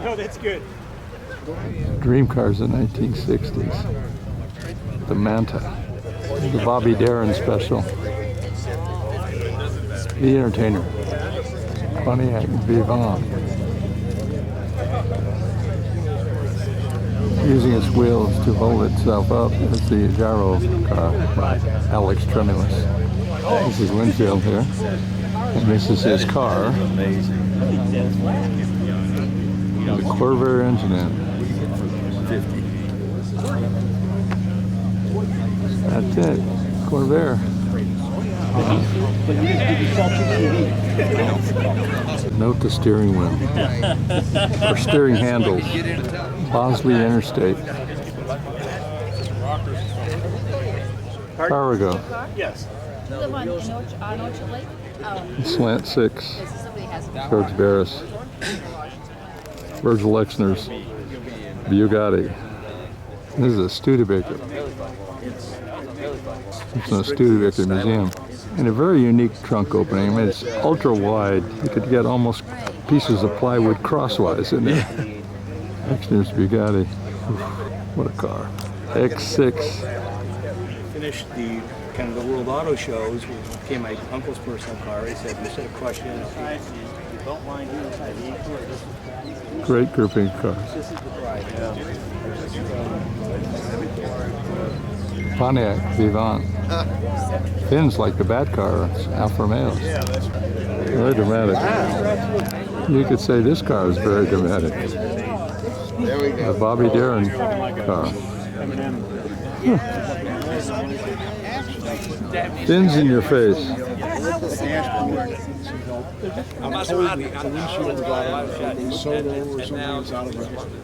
No, that's good. Dream cars in the 1960s. The Manta. The Bobby Darin special. The Entertainer. Pontiac Vivant. Using its wheels to hold itself up as the gyro car by Alex Tremulous. This is Winfield here. And this is his car. The Corvair engine in. That's it. Corvair. Note the steering wheel. Or steering handles. Bosley Interstate. Farrago. Yes. You live on Orchard Lake? Oh. Slant 6. Somebody has a George Barris. Virgil Exner's Bugatti. This is a Studebaker. It's in the Studebaker Museum. And a very unique trunk opening. I mean, it's ultra wide. You could get almost pieces of plywood crosswise in there. Exner's Bugatti. Oof, what a car. X6. Finished the kind of the World Auto Shows. It became my uncle's personal car. He said, "You said a question. You don't mind Great grouping of cars. Pontiac Vivant. Fins like the Bat car. It's Alfa Romeos. Very dramatic. You could say this car is very dramatic. There we go. The Bobby Darin car. Fins in your face. I'm told the windshield guy from Soto or something is out of a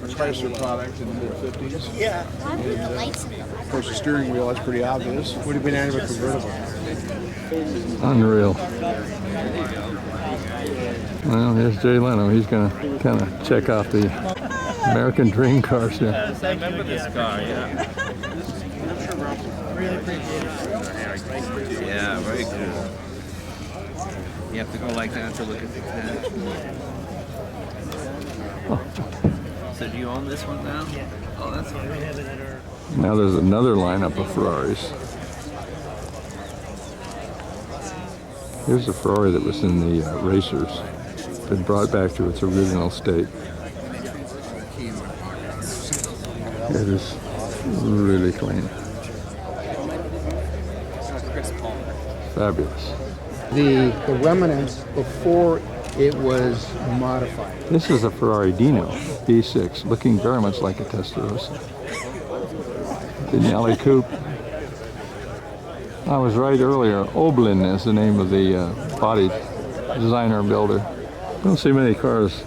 Chrysler product in the mid-50s. Yeah. Of course, the steering wheel, that's pretty obvious. Would have been out of a convertible. Unreal. Well, here's Jay Leno. He's going to kind of check out the American dream cars here. I remember this car, yeah. Yeah, very cool. You have to go like that to look at the cat. So do you own this one now? Oh, that's all right. Now there's another lineup of Ferraris. Here's a Ferrari that was in the racers. Been brought back to its original state. It is really clean. Fabulous. The remnants before it was modified. This is a Ferrari Dino V6, looking very much like a Testarossa. Vignale coupe. I was right earlier. Oblin is the name of the body designer and builder. Don't see many cars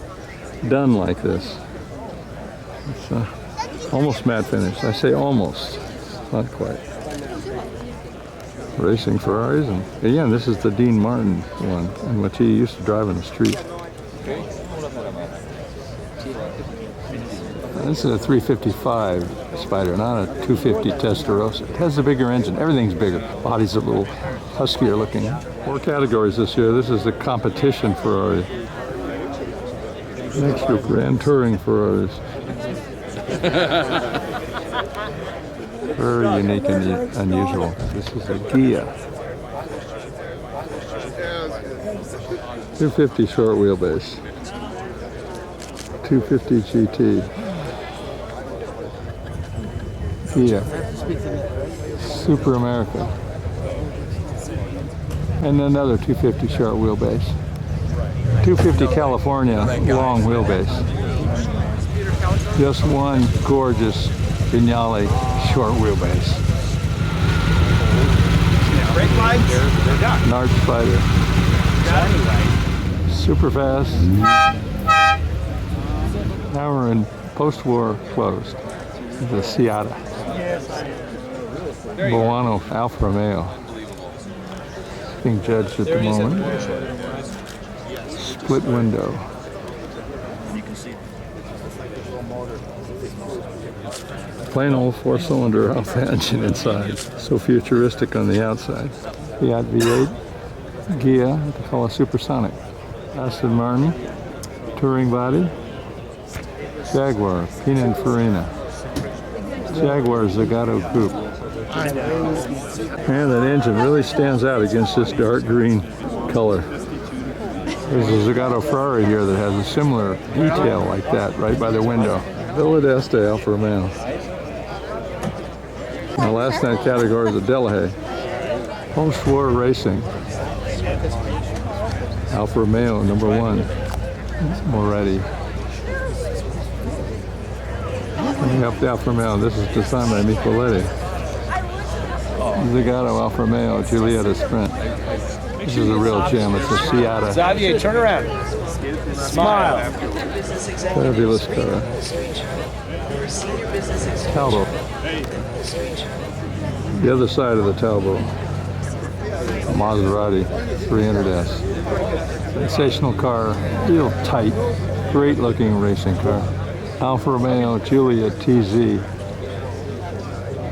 done like this. It's almost matte finish. I say almost, not quite. Racing Ferraris, and again, this is the Dean Martin one, in which he used to drive in the street. This is a 355 Spider, not a 250 Testarossa. It has a bigger engine. Everything's bigger. Body's a little huskier looking. 4 categories this year. This is the competition Ferrari. Next group, Grand Touring Ferraris. Very unique and unusual. This is a Ghia. 250 short wheelbase. 250 GT. Ghia. Super America. And another 250 short wheelbase. 250 California long wheelbase. Just one gorgeous Vignale short wheelbase. Brake lights, they're done. Nard Spider. Anyway. Super fast. Now we're in post-war closed. The Isotta. Boano Alfa Romeo. Being judged at the moment. Split window. Plain old 4-cylinder Alfa engine inside. So futuristic on the outside. Fiat V8. Ghia, what they call a supersonic. Aston Martin. Touring body. Jaguar, Pininfarina. Jaguar Zagato coupe. And that engine really stands out against this dark green color. There's a Zagato Ferrari here that has a similar detail like that right by the window. Villa d'Este Alfa Romeo. And the last night category is a Delahaye. Post-war racing. Alfa Romeo, number 1. Moretti. Coming up the Alfa Romeo, this is designed by Micheletti. Zagato Alfa Romeo Giulietta Sprint. This is a real gem. It's a Isotta. Xavier, turn around. Smile. Fabulous car. Talbot. The other side of the Talbot. Maserati 300S. Sensational car. Real tight. Great looking racing car. Alfa Romeo Giulia TZ.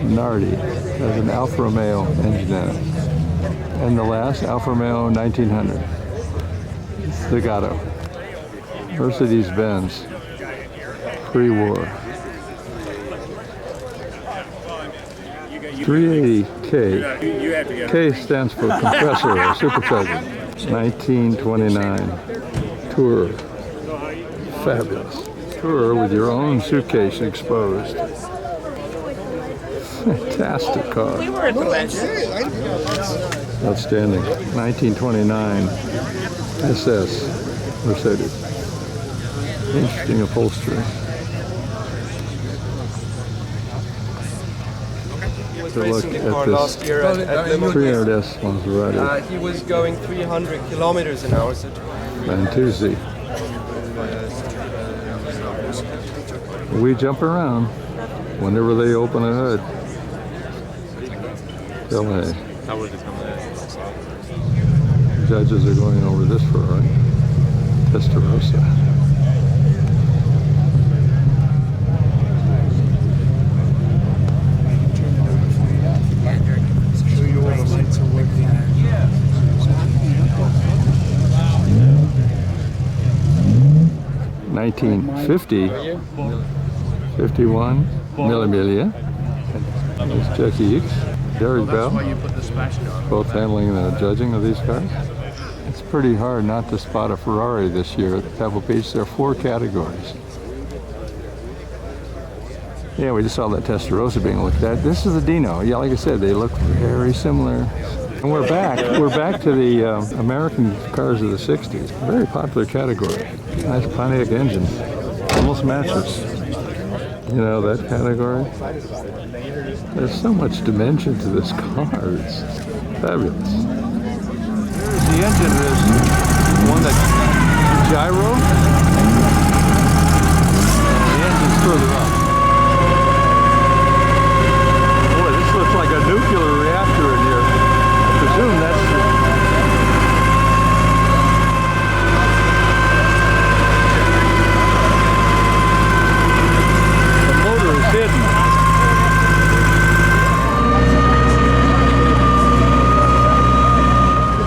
Nardi has an Alfa Romeo engine in it. And the last, Alfa Romeo 1900. Zagato. Mercedes-Benz. Pre-war. 380K. K stands for compressor or supercharger. 1929. Tour. Fabulous. Tour with your own suitcase exposed. Fantastic car. We were at the legend. Outstanding. 1929 SS Mercedes. Interesting upholstery. To look at this last year at Le Mans. 300S Maserati. He was going 300 kilometers an hour. So Vantuzzi. We jump around whenever they open a hood. Delahaye. How would it come in? Judges are going over this Ferrari. Testarossa. Show you all the lights are working. 1950, 51, Mille Miglia. There's Jackie Eakes, Derek Bell, both handling the judging of these cars. It's pretty hard not to spot a Ferrari this year at Pebble Beach. There are 4 categories. Yeah, we just saw that Testarossa being looked at. This is the Dino. Yeah, like I said, they look very similar. And we're back. We're back to the American cars of the 60s. Very popular category. Nice Pontiac engine. Almost matches. You know, that category. There's so much dimension to this car. It's fabulous. Here's the engine of this one that gyro. The engine's further up. Boy, this looks like a nuclear reactor in here. I presume that's the motor is hidden.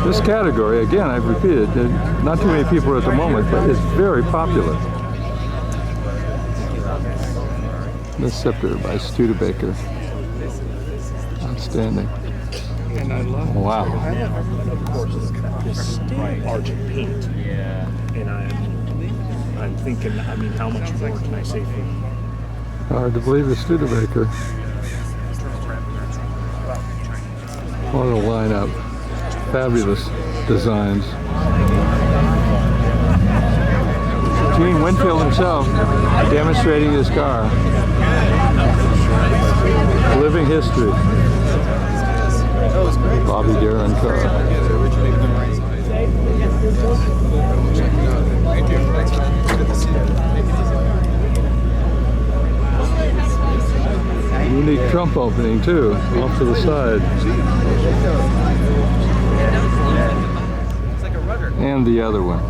This category, again, I've repeated, not too many people are at the moment, but it's very popular. The Scepter by Studebaker. Outstanding. And I love Wow. of course, this argent paint. Yeah. And I'm thinking, I mean, how much more can I say for you? Hard to believe it's Studebaker. What a lineup. Fabulous designs. Gene Winfield himself demonstrating his car. Living history. Bobby Darin car. Unique trunk opening too, off to the side. And the other one.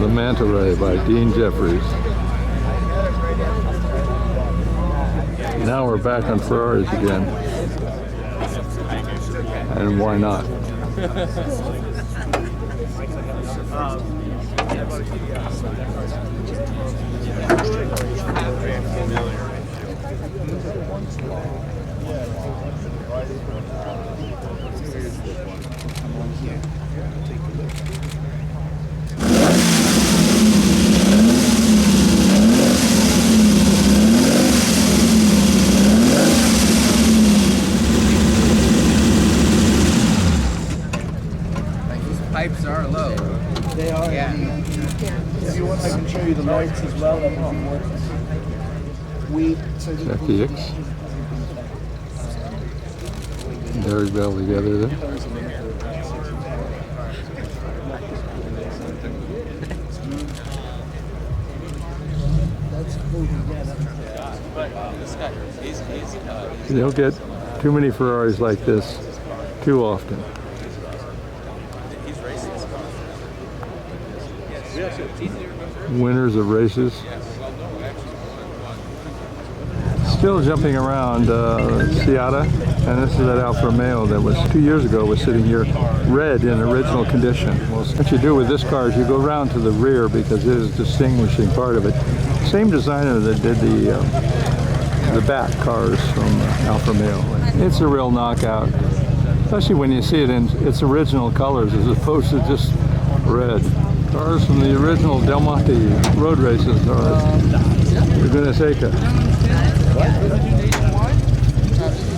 The Manta Ray by Dean Jeffries. Now we're back on Ferraris again. And why not? Pipes are low. They are. Yeah. If you want, I can show you the lights as well. That would be worth it. Jackie X. Derek Bell together there. You don't get too many Ferraris like this too often. Winners of races. Still jumping around Isotta, and this is that Alfa Romeo that was 2 years ago was sitting here red in original condition. Well, what you do with this car is you go around to the rear because it is a distinguishing part of it. Same designer that did the Bat cars from Alfa Romeo. It's a real knockout, especially when you see it in its original colors as opposed to just red. Cars from the original Del Monte road races are Laguna Seca.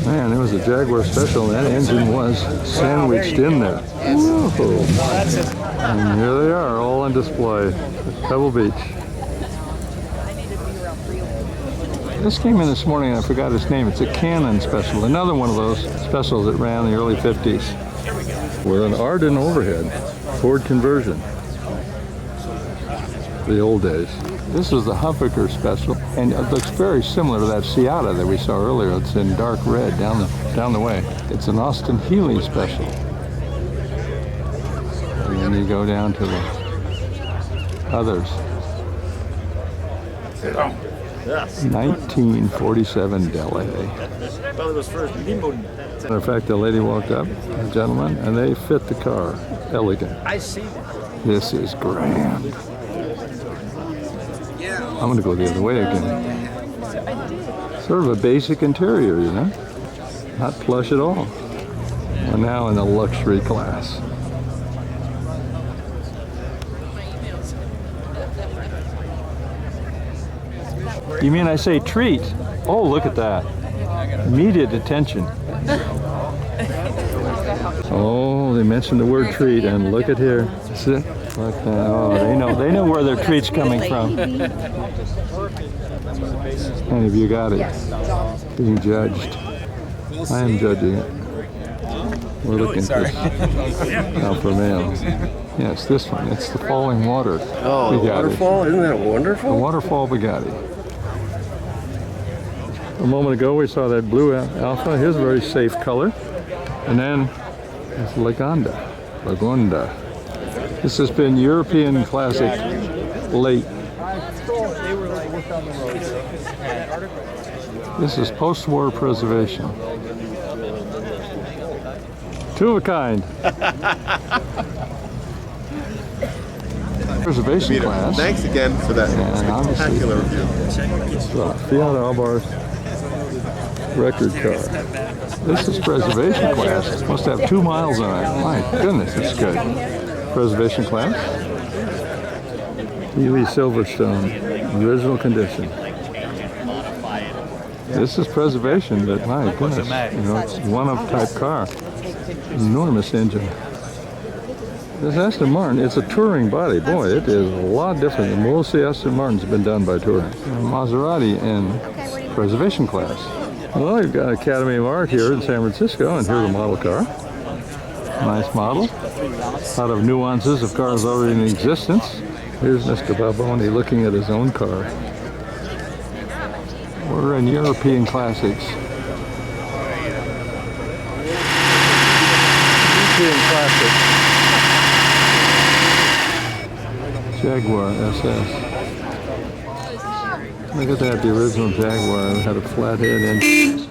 Man, there was a Jaguar Special and that engine was sandwiched in there. Whoa. And here they are, all on display at Pebble Beach. This came in this morning and I forgot its name. It's a Canon Special, another one of those specials that ran in the early 50s. With an Arden overhead, Ford conversion. The old days. This is the Huffaker Special, and it looks very similar to that Isotta that we saw earlier. It's in dark red down the way. It's an Austin Healey Special. And then you go down to the others. 1947 Delahaye. Matter of fact, a lady walked up, a gentleman, and they fit the car. Elegant. I see that. This is grand. I'm going to go the other way again. Sort of a basic interior, you know? Not plush at all. We're now in the luxury class. You mean I say treat? Oh, look at that. Immediate attention. Oh, they mentioned the word treat, and look at here. See? Look, oh, they know where their treat's coming from. And have you got it? Being judged. I am judging it. We're looking for Alfa Romeo. Yes, this one. It's the falling water. Oh, the waterfall? Isn't that wonderful? The waterfall Bugatti. A moment ago we saw that blue Alfa. Here's a very safe color. And then it's Lagonda. This has been European Classic late. This is post-war preservation. Two of a kind. Preservation class. Thanks again for that spectacular review. Fiat Albarth record car. This is preservation class. It must have 2 miles on it. My goodness, it's good. Preservation class. Ely Silverstone, original condition. This is preservation, but my goodness, you know, it's one-of type car. Enormous engine. This Aston Martin, it's a touring body. Boy, it is a lot different than most of the Aston Martins have been done by touring. Maserati in preservation class. Well, we've got Academy of Art here in San Francisco, and here's a model car. Nice model. A lot of nuances of cars already in existence. Here's Mr. Baboni looking at his own car. We're in European classics. European classics. Jaguar SS. Look at that, the original Jaguar. It had a flat head engine.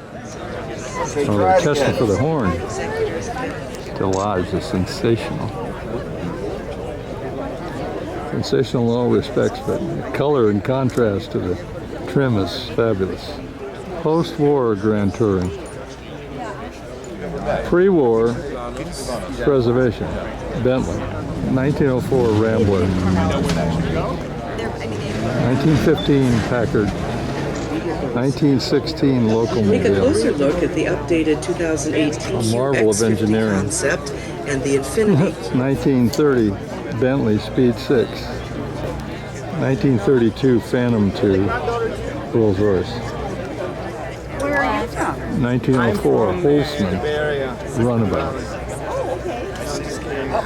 Oh, they're testing for the horn. Delage is sensational. Sensational in all respects, but the color and contrast to the trim is fabulous. Post-war Grand Touring. Pre-war preservation. Bentley. 1904 Rambler. 1915 Packard. 1916 Locomobile. Take a closer look at the updated 2018 A marvel of engineering. concept and the Infiniti. 1930 Bentley Speed 6. 1932 Phantom 2 Rolls Royce. Where are you from? 1904 Holtzman Runabout.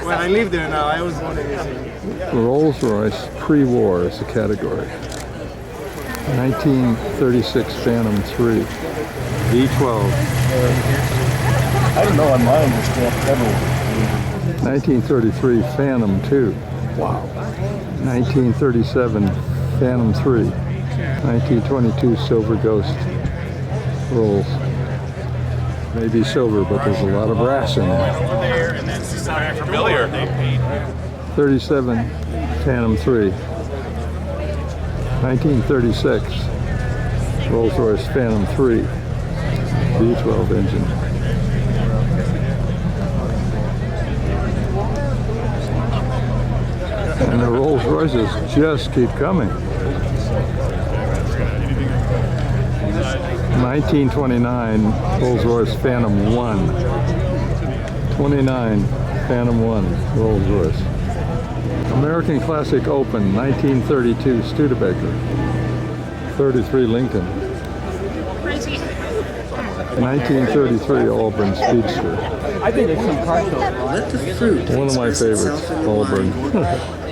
When I live there now, I was wondering. Rolls Royce pre-war is the category. 1936 Phantom 3 V12. I don't know on mine, it's still Pebble. 1933 Phantom 2. Wow. 1937 Phantom 3. 1922 Silver Ghost Rolls. Maybe silver, but there's a lot of brass in there. 37 Phantom 3. 1936 Rolls-Royce Phantom 3 V12 engine. And the Rolls-Royces just keep coming. 1929 Rolls-Royce Phantom 1. 29 Phantom 1 Rolls-Royce. American Classic Open 1932 Studebaker. 33 Lincoln. 1933 Auburn Speedster. I think there's some car shows. Let the fruit. One of my favorites, Auburn.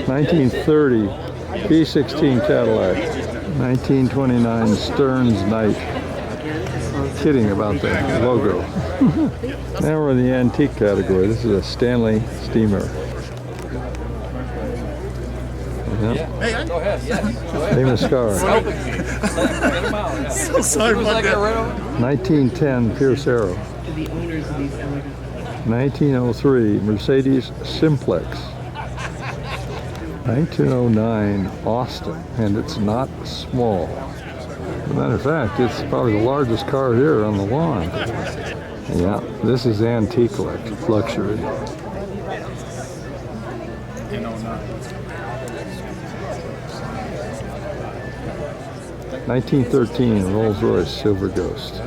1930 B16 Cadillac. 1929 Stearns Knight. Kidding about the logo. Now we're in the antique category. This is a Stanley steamer. Yep. Go ahead. Famous car. So sorry about that. 1910 Pierce Arrow. 1903 Mercedes Simplex. 1909 Austin, and it's not small. As a matter of fact, it's probably the largest car here on the lawn. Yeah, this is antique luxury. 1913 Rolls-Royce Silver Ghost.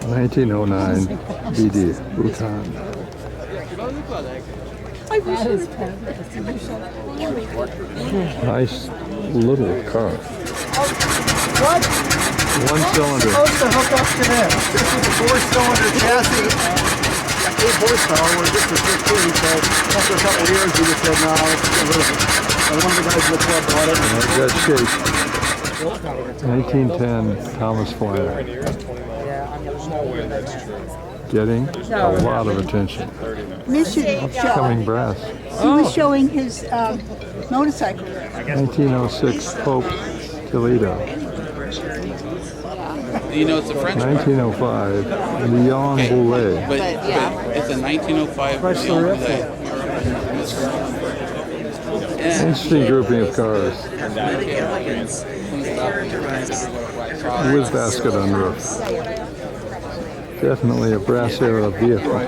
1909 BD Bhutan. Nice little car. What? One cylinder. Supposed to hook up to this. This is a 4-cylinder chassis. 8 horsepower, where this is 15, so after a couple of years we just said, no, let's get rid of it. And one of the guys in the club bought it. That shape. 1910 Thomas Flyer. Getting a lot of attention. Coming brass. He was showing his motorcycle. 1906 Pope Toledo. You know, it's a French 1905 Lyon Boulet. but it's a 1905 Lyon Boulet. Interesting grouping of cars. With basket on roof. Definitely a brass era vehicle.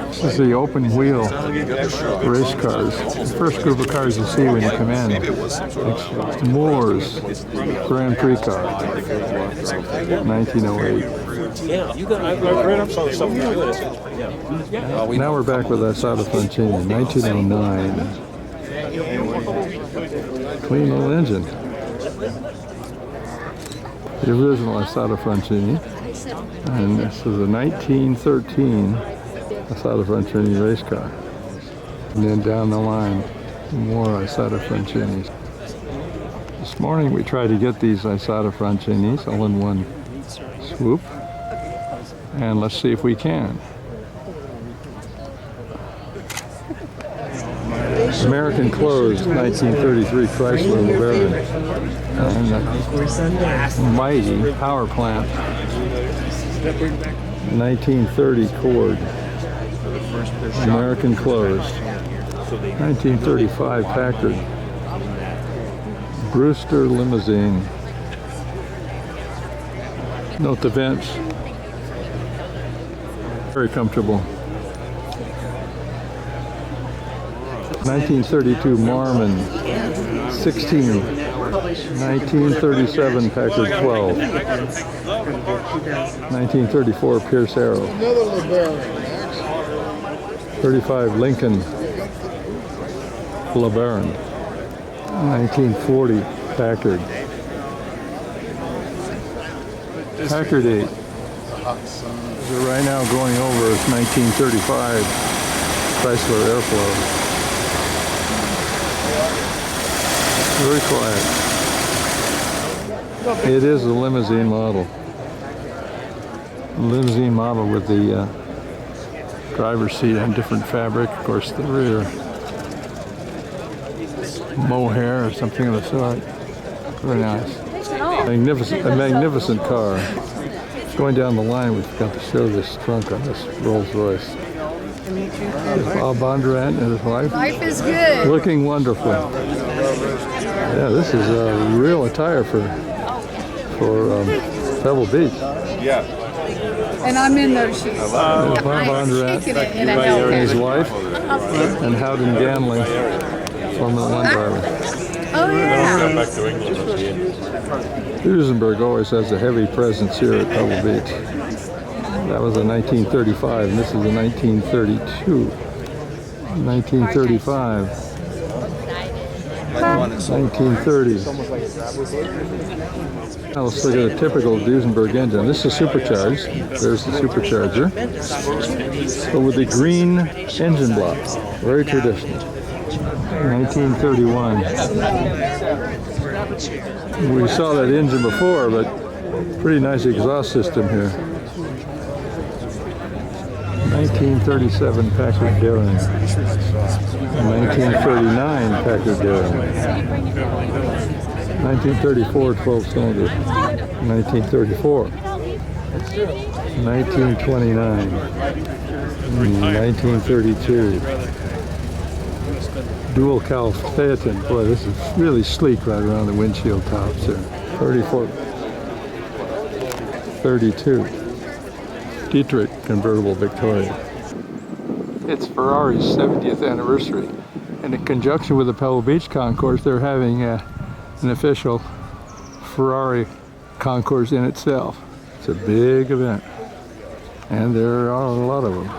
This is the open wheel race cars. The first group of cars you see when you come in. It's Moore's Grand Prix car, 1908. Yeah, you got. I read up some stuff. Now we're back with Isotta Fraschini, 1909. Clean little engine. The original Isotta Fraschini, and this is a 1913 Isotta Fraschini race car. And then down the line, more Isotta Fraschini. This morning we tried to get these Isotta Fraschini all in one swoop, and let's see if we can. American closed 1933 Chrysler LeBaron, and a mighty power plant 1930 Cord, American closed 1935 Packard, Brewster limousine. Note the vents, very comfortable. 1932 Marmon 16, 1937 Packard 12, 1934 Pierce Arrow, 35 Lincoln LeBaron, 1940 Packard, Packard 8. So right now going over is 1935 Chrysler Airflow. Very quiet. It is a limousine model. Limousine model with the driver's seat on different fabric. Of course, the rear mohair or something of the sort. Very nice. Magnificent, a magnificent car. Going down the line, we forgot to show this trunk on this Rolls Royce. There's Bob Bondurant and his wife. Life is good. Looking wonderful. Yeah, this is a real attire for Pebble Beach. Yeah. And I'm in those shoes. Bob Bondurant and his wife, and Howden Ganley, Formula One driver. Oh yeah. Duesenberg always has a heavy presence here at Pebble Beach. That was a 1935, and this is a 1932. 1935. 1930. Now let's look at a typical Duesenberg engine. This is supercharged. There's the supercharger. But with the green engine block. Very traditional. 1931. We saw that engine before, but pretty nice exhaust system here. 1937 Packard Daring. 1939 Packard Daring. 1934 12-cylinder. 1934. 1929. 1932. Dual cowl Phaeton. Boy, this is really sleek right around the windshield tops here. 34. 32. Dietrich convertible Victoria. It's Ferrari's 70th anniversary, and in conjunction with the Pebble Beach Concours, they're having an official Ferrari concours in itself. It's a big event, and there are a lot of them.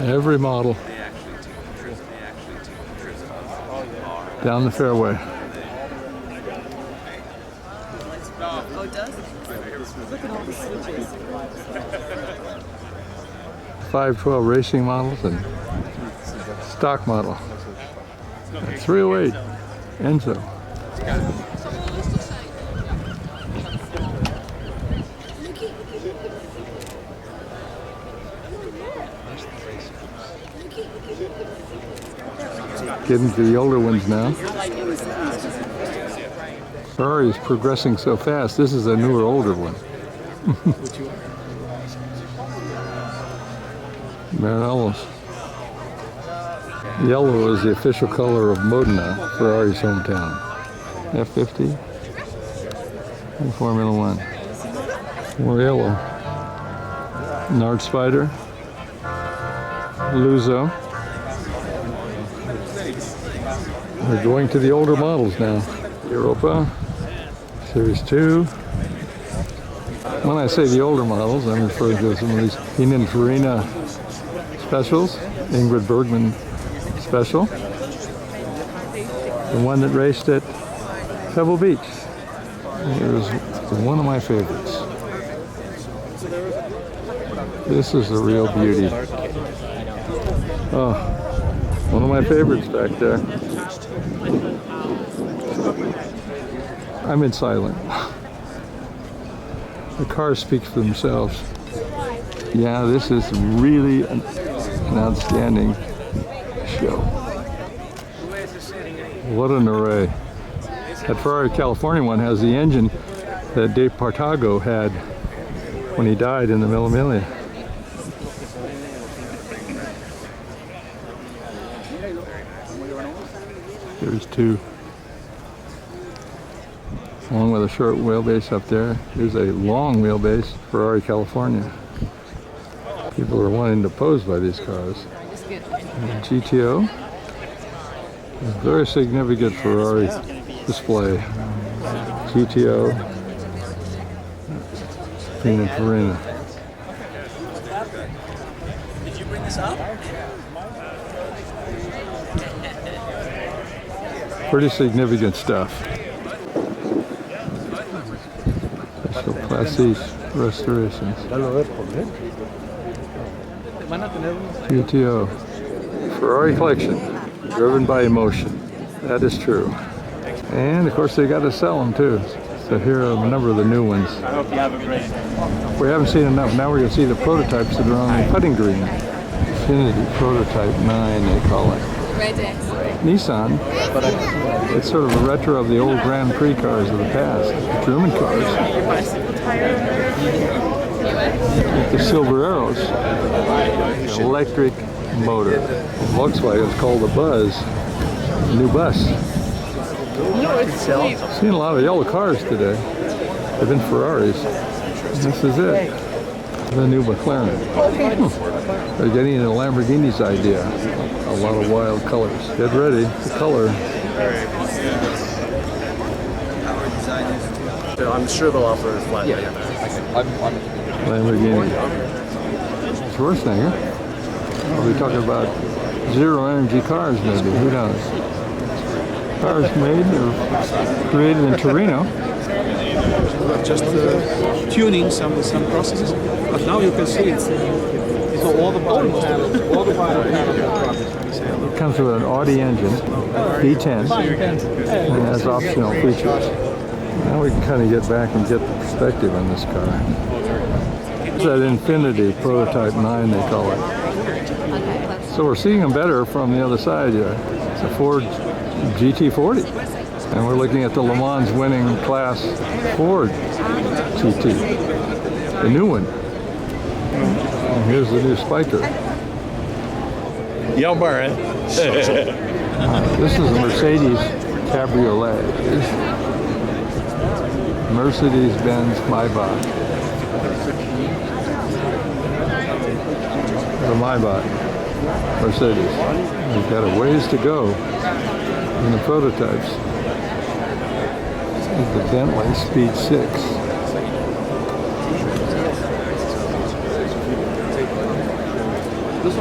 Every model down the fairway. Oh, it does? Look at all the switches. 512 racing models and stock model. 308 Enzo. Getting to the older ones now. Ferrari is progressing so fast. This is a newer, older one. Marinellos. Yellow is the official color of Modena, Ferrari's hometown. F50 and Formula One. More yellow. Nard Spider. Luzo. We're going to the older models now. Europa, Series 2. When I say the older models, I'm referring to some of these Pininfarina specials, Ingrid Bergman special. The one that raced at Pebble Beach. It was one of my favorites. This is a real beauty. Oh, one of my favorites back there. I'm in silent. The cars speak for themselves. Yeah, this is really an outstanding show. What an array. That Ferrari California one has the engine that Dave Partago had when he died in the Mille Miglia. There's 2. Along with a short wheelbase up there. There's a long wheelbase Ferrari California. People are wanting to pose by these cars. And GTO. A very significant Ferrari display. GTO. Pininfarina. Did you bring this up? Pretty significant stuff. Special Class C restorations. GTO. Ferrari collection. Driven by emotion. That is true. And of course they got to sell them too. So here are a number of the new ones. I hope you have a great day. We haven't seen enough. Now we're going to see the prototypes that are on the putting green. Infinity Proto Type 9 they call it. Nissan. It's sort of a retro of the old Grand Prix cars of the past. German cars. The Silver Arrows. Electric motor. Volkswagen is called the Buzz. New bus. Seen a lot of yellow cars today. They've been Ferraris. This is it. The new McLaren. They're getting into Lamborghini's idea. A lot of wild colors. Get ready. The color. I'm sure they'll offer a flat. Lamborghini. Schwarzenegger. Are we talking about zero energy cars maybe? Who knows? Cars made or created in Torino. Just tuning some processes, but now you can see it. So all the bottom panels, It comes with an Audi engine, V10, and has optional features. Now we can kind of get back and get the perspective on this car. It's that Infinity Proto Type 9 they call it. So we're seeing them better from the other side here. It's a Ford GT40. And we're looking at the Le Mans winning class Ford GT. The new one. And here's the new Spiker. Yo, Barrett. This is a Mercedes Cabriolet. Mercedes-Benz Maybach. The Maybach. Mercedes. We've got a ways to go in the prototypes. The Vendley Speed 6. The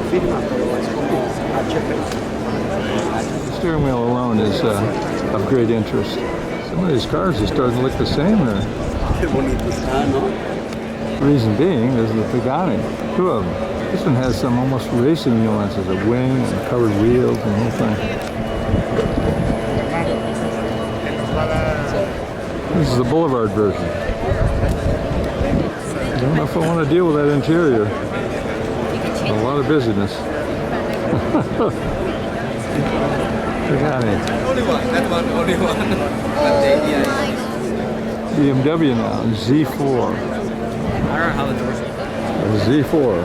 steering wheel alone is of great interest. Some of these cars are starting to look the same there. Reason being is the Pagani, 2 of them. This one has some almost racing nuances, a wing and covered wheels and the whole thing. This is the Boulevard version. I don't know if I want to deal with that interior. A lot of busyness. Pagani. BMW now, Z4. Z4.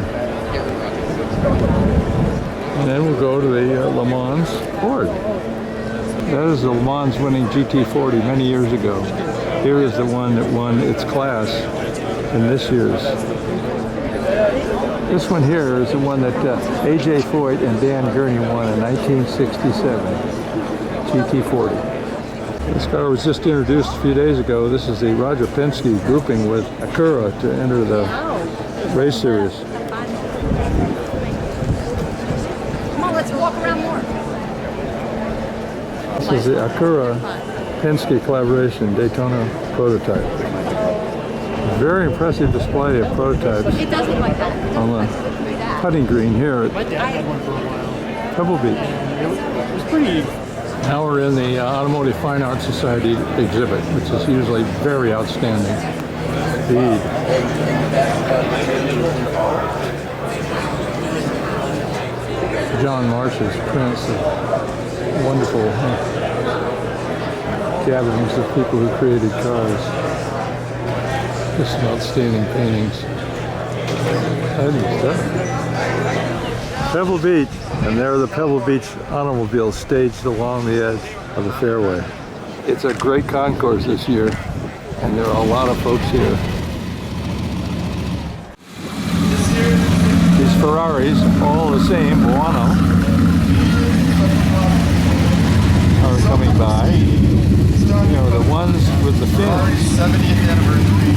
And then we'll go to the Le Mans Ford. That is the Le Mans winning GT40 many years ago. Here is the one that won its class in this year's. This one here is the one that A.J. Foyt and Dan Gurney won in 1967, GT40. This car was just introduced a few days ago. This is the Roger Penske grouping with Acura to enter the race series. Come on, let's walk around more. This is the Acura Penske collaboration Daytona prototype. Very impressive display of prototypes It does look like that. on the putting green here at Pebble Beach. It was pretty. Now we're in the Automotive Fine Arts Society exhibit, which is usually very outstanding. Indeed. John Marsh's prints of wonderful gatherings of people who created cars. Just some outstanding paintings. Pebble Beach, and there are the Pebble Beach automobiles staged along the edge of the fairway. It's a great concourse this year, and there are a lot of folks here. These Ferraris, all the same, Buono, are coming by. You know, the ones with the fins. 70th anniversary.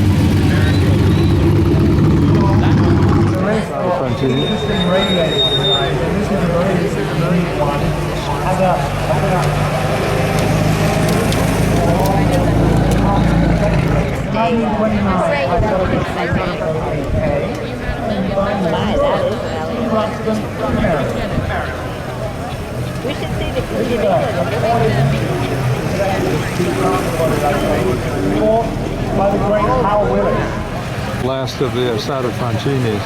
Interesting radiator design, and this is a very unique one. Has a We should see the by the great Hal Willis. Last of the Isotta Fraschini's.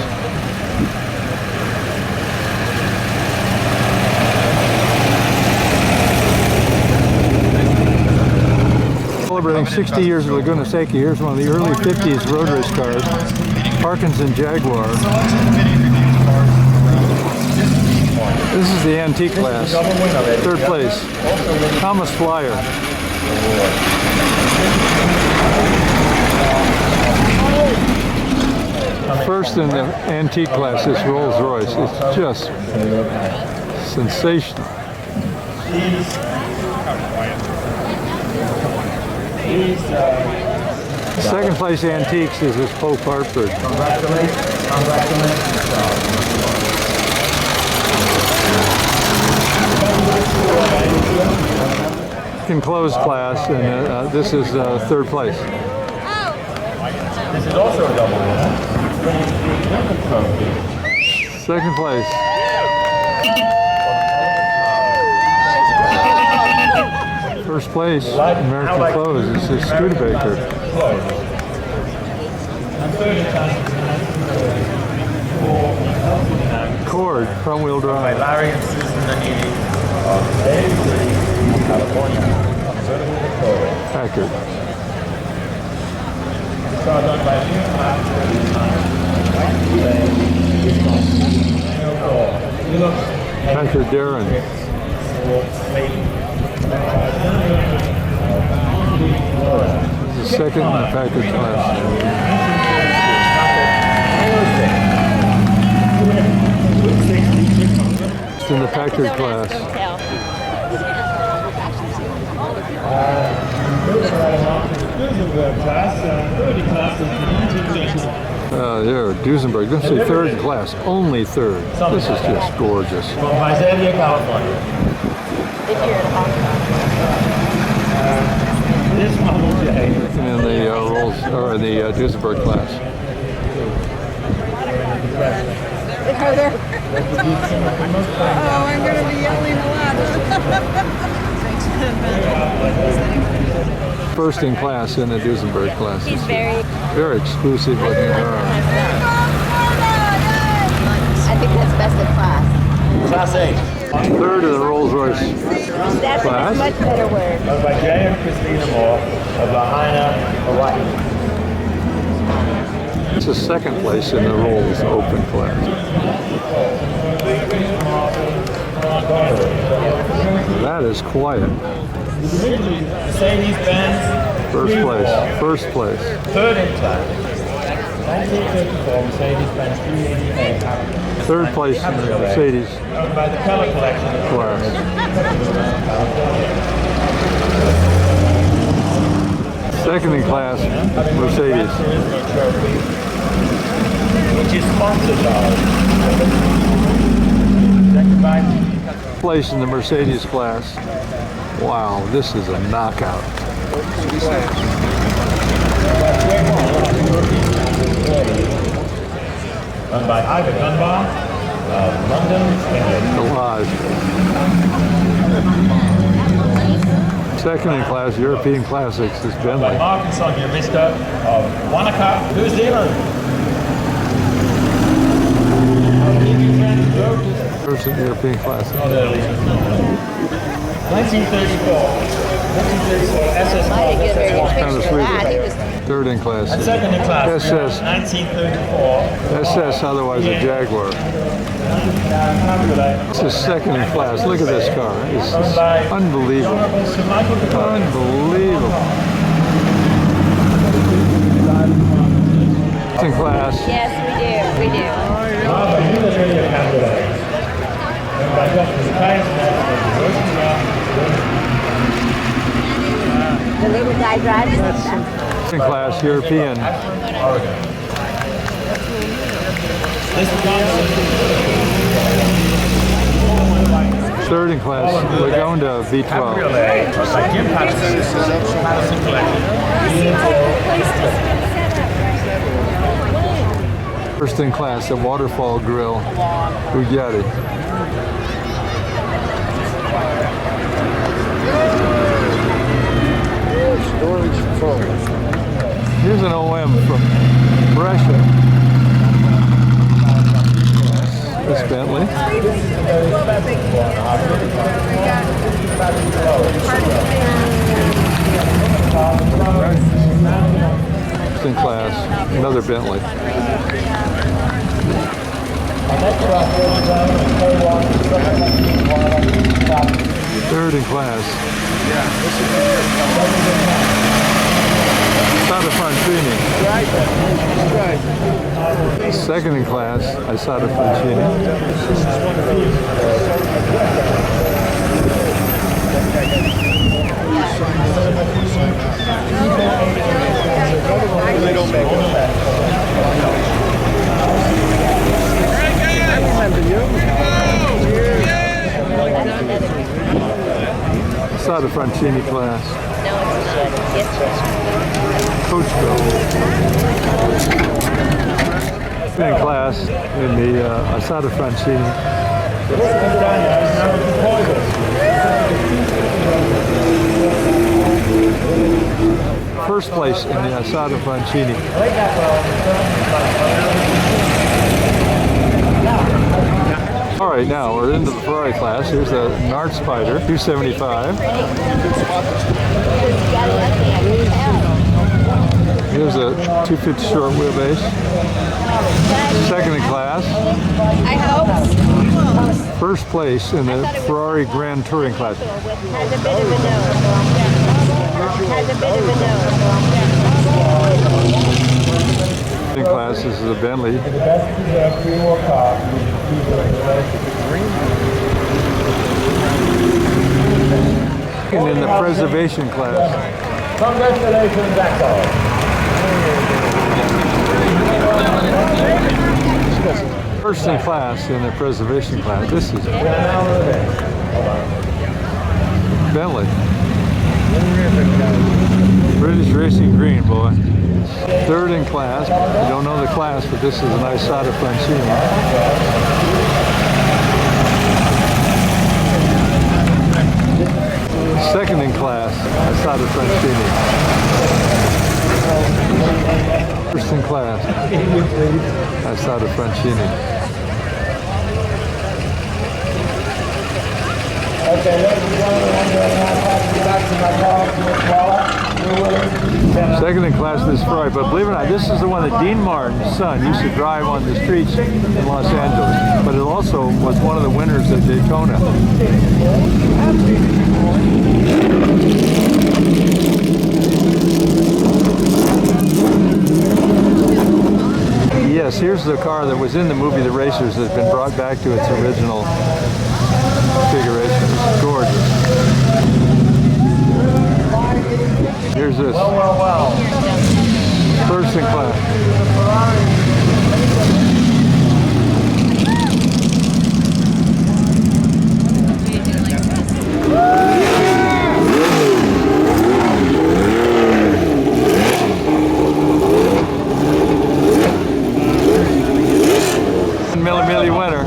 Celebrating 60 years of Laguna Seca. Here's one of the early 50s road race cars. Parkinson Jaguar. This is the antique class. 3rd place. Thomas Flyer. First in the antique class, this Rolls Royce. It's just sensational. Second place antiques is this Pope Hartford. Enclosed class, and this is 3rd place. This is also a double winner. 2nd place. First place, American Clothes. This is Studebaker. Cord, front wheel drive. Larry and Susan Nannini of California. Packard. Done by Packard Darren. This is 2nd in the Packard class. First in the Packard class. There, Duesenberg. Let's say third class, only third. This is just gorgeous. From Visalia, California. This Model J. And in the Rolls, or the Duesenberg class. Oh, I'm going to be yelling a lot. First in class in the Duesenberg class. He's very exclusive looking car. I think that's best in class. Class A. Third in the Rolls Royce That's class. a much better word. Owned by Jay and Christina Moore of Lahaina, Hawaii. It's a second place in the Rolls Open class. That is quiet. Mercedes-Benz. First place. First place. Third in class. 1954 Mercedes-Benz 388. Third place in the Mercedes Owned by the Color Collection class. Second in class, Mercedes. Which is sponsored by. Second by Place in the Mercedes class. Wow, this is a knockout. Run by Ivor Dunbar of London, England. Collage. Second in class, European Classics is By Vendley. Marques of Wanaka, New Zealand. First in European Classics. 1934 SS Kind of sweet. Third in class. And second in class, SS. 1934. SS, otherwise a Jaguar. This is second in class. Look at this car. It's unbelievable. Unbelievable. First in class. Yes, we do. The little guy drives First in class, European. Third in class, Lagonda V12. First in class, a waterfall grill, Bugatti. Storage full. Here's an OM from Brescia. This Bentley. First in class, another Bentley. Third in class. Isotta Fraschini. Second in class, Isotta Fraschini. Isotta Fraschini class. Coachwork. In class in the Isotta Fraschini. First place in the Isotta Fraschini. All right, now we're into the Ferrari class. Here's a Nart Spider, 275. Here's a 250 short wheelbase. Second in class. I hope. First place in the Ferrari Grand Touring class. Has a bit of a nose. Has a bit of a nose. In class, this is a Bentley. And in the preservation class. Congratulations, Axel. First in class in the preservation class. This is Vendley. British Racing Green, boy. Third in class. I don't know the class, but this is an Isotta Fraschini. Second in class, Isotta Fraschini. First in class, Isotta Fraschini. Second in class this Ferrari, but believe it or not, this is the one that Dean Martin's son used to drive on the streets in Los Angeles. But it also was one of the winners at Daytona. Yes, here's the car that was in the movie The Racers that's been brought back to its original configuration. It's gorgeous. Here's this. First in class. Mille Miglia winner.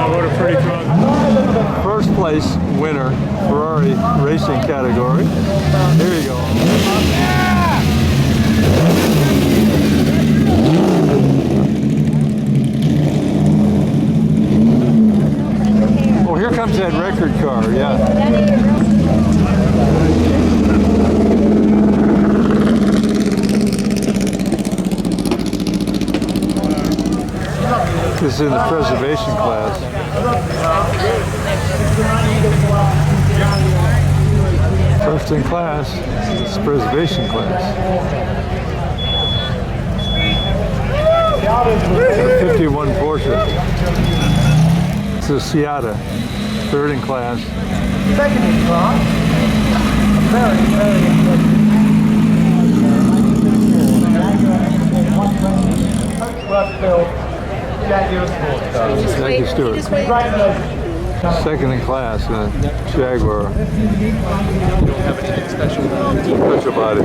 What a pretty truck. First place winner, Ferrari racing category. Here you go. Oh, here comes that record car, yeah. This is in the preservation class. First in class, it's preservation class. The 51 Porsche. It's a Isotta, third in class. Second in class. Very, very interesting. Coachwork built. Thank you, Stuart. Second in class in a Jaguar. Special body.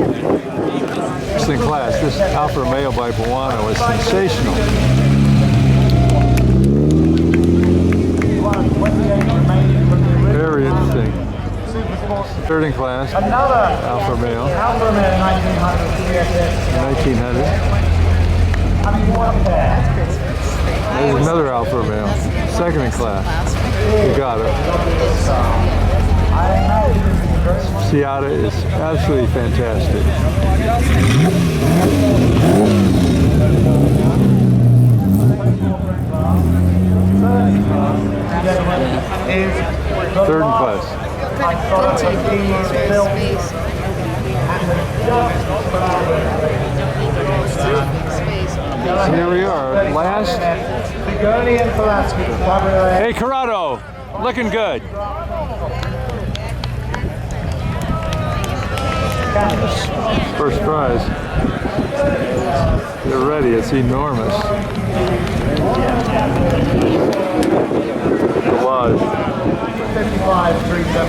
First in class, this Alfa Romeo by Buono is sensational. Very interesting. Third in class, Alfa Romeo. 1900. There's another Alfa Romeo, second in class. You got it. Isotta is absolutely fantastic. Third in class. Here we are, last. Hey, Corrado, looking good. First prize. You're ready, it's enormous. Collage.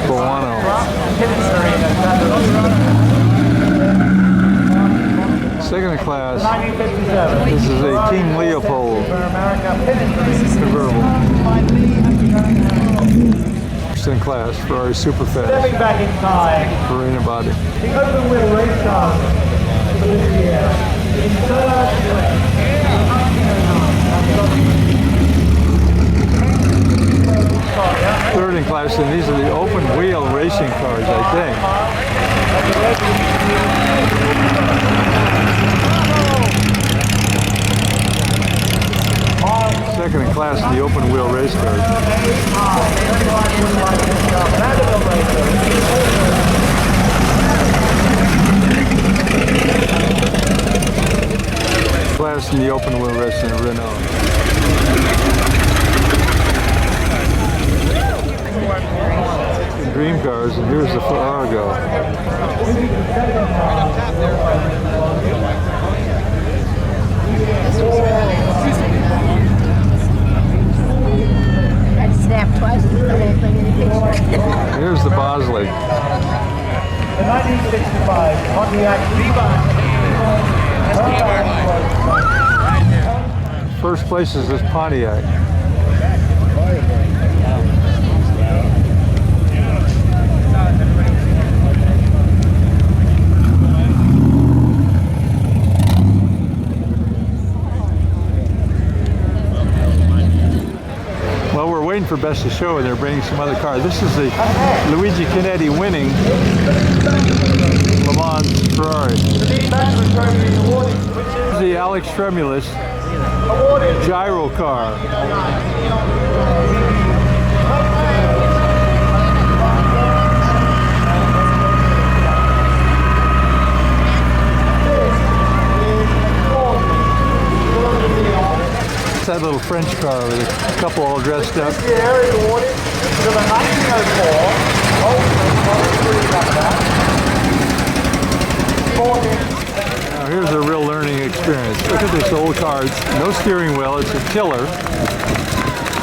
Buono. Second in class, this is a Team Leopold convertible. First in class, Ferrari super fast. Stepping back in time. Marina body. The open wheel race car for this year. Third in class, and these are the open wheel racing cars, I think. Second in class, the open wheel race cars. class in the open wheel race in a Renault. Dream cars, and here's the Ferrari. I'd snap twice to put the whole thing in the picture. Here's the Bosley. The 1965 Pontiac First place is this Pontiac. Well, we're waiting for Best of Show, and they're bringing some other cars. This is the Luigi Canetti winning Le Mans Ferrari. This is the Alex Tremulous gyro car. It's that little French car with a couple all dressed up. This year is awarded to the 1904 Now here's a real learning experience. Look at this old car. It's no steering wheel. It's a tiller.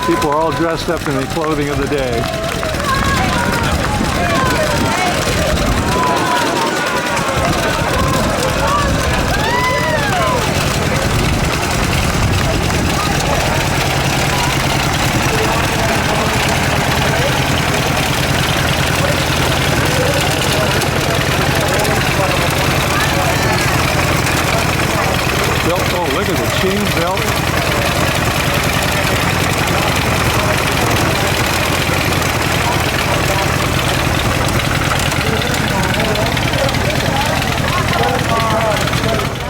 People are all dressed up in the clothing of the day. Oh, look at the chain belt.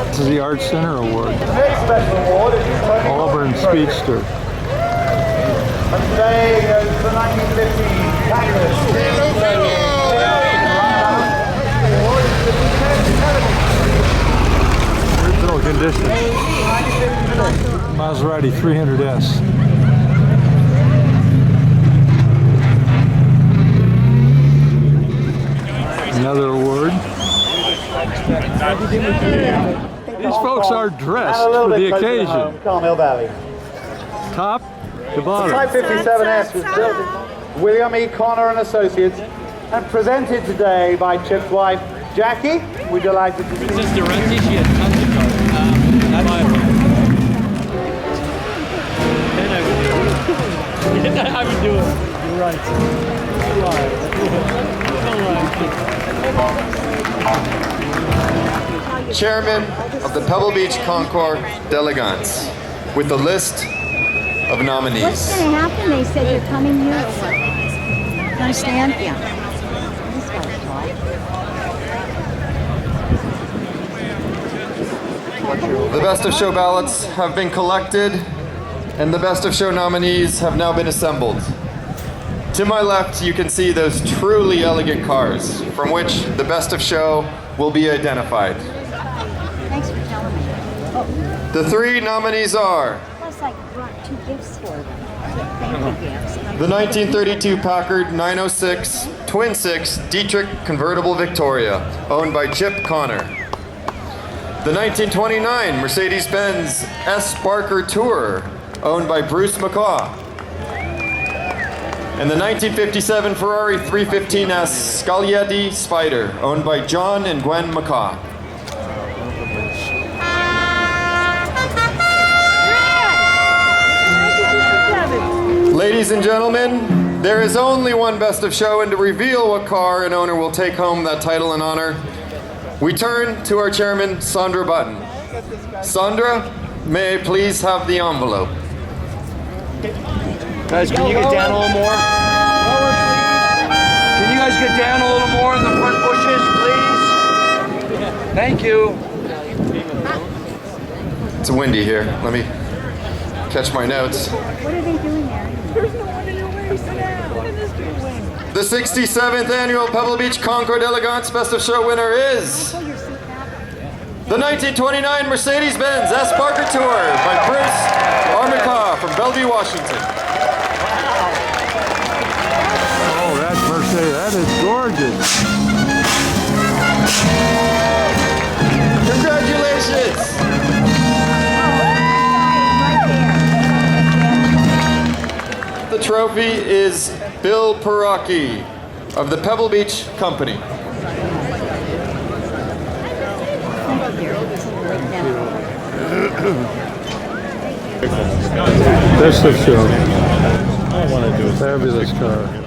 This is the Art Center Award. The next special award is Auburn Speedster. And today goes to the 1915 Cactus. Original condition. Maserati 300S. Another award. These folks are dressed for the occasion. Carmel Valley. Top to bottom. Type 57S was built at William E. Connor and Associates and presented today by Chip's wife, Jackie. We're delighted to see you. Princess Durante, she had tons of cars. That's my I would do it. You're right. Chairman of the Pebble Beach Concours d'Elegance with the list of nominees. What's going to happen? They said you're coming here or what? Going to stand? Yeah. This guy's tall. The Best of Show ballots have been collected and the Best of Show nominees have now been assembled. To my left, you can see those truly elegant cars from which the Best of Show will be identified. Thanks for telling me. Oh. The three nominees are Plus, I brought 2 gifts for them. Thank you, gifts. the 1932 Packard 906 Twin 6 Dietrich Convertible Victoria, owned by Chip Connor. The 1929 Mercedes-Benz S. Barker Tourer, owned by Bruce McCaw. And the 1957 Ferrari 315S Scaglietti Spider, owned by John and Gwen McCaw. Ladies and gentlemen, there is only one Best of Show, and to reveal what car and owner will take home that title and honor, we turn to our chairman, Sandra Button. Sandra, may I please have the envelope? Guys, can you get down a little more? Can you guys get down a little more in the front bushes, please? Thank you. It's windy here. Let me catch my notes. What are they doing there? There's no one in your way. Sit down. What is this doing? The 67th Annual Pebble Beach Concours d'Elegance Best of Show winner is the The 1929 Mercedes-Benz S Parker Tour by Bruce Armica from Bellevue, Washington. Oh, that's Mercedes. That is gorgeous. Congratulations! The trophy is Bill Perocki of the Pebble Beach Company. Best of show. I want to do a Fabulous car.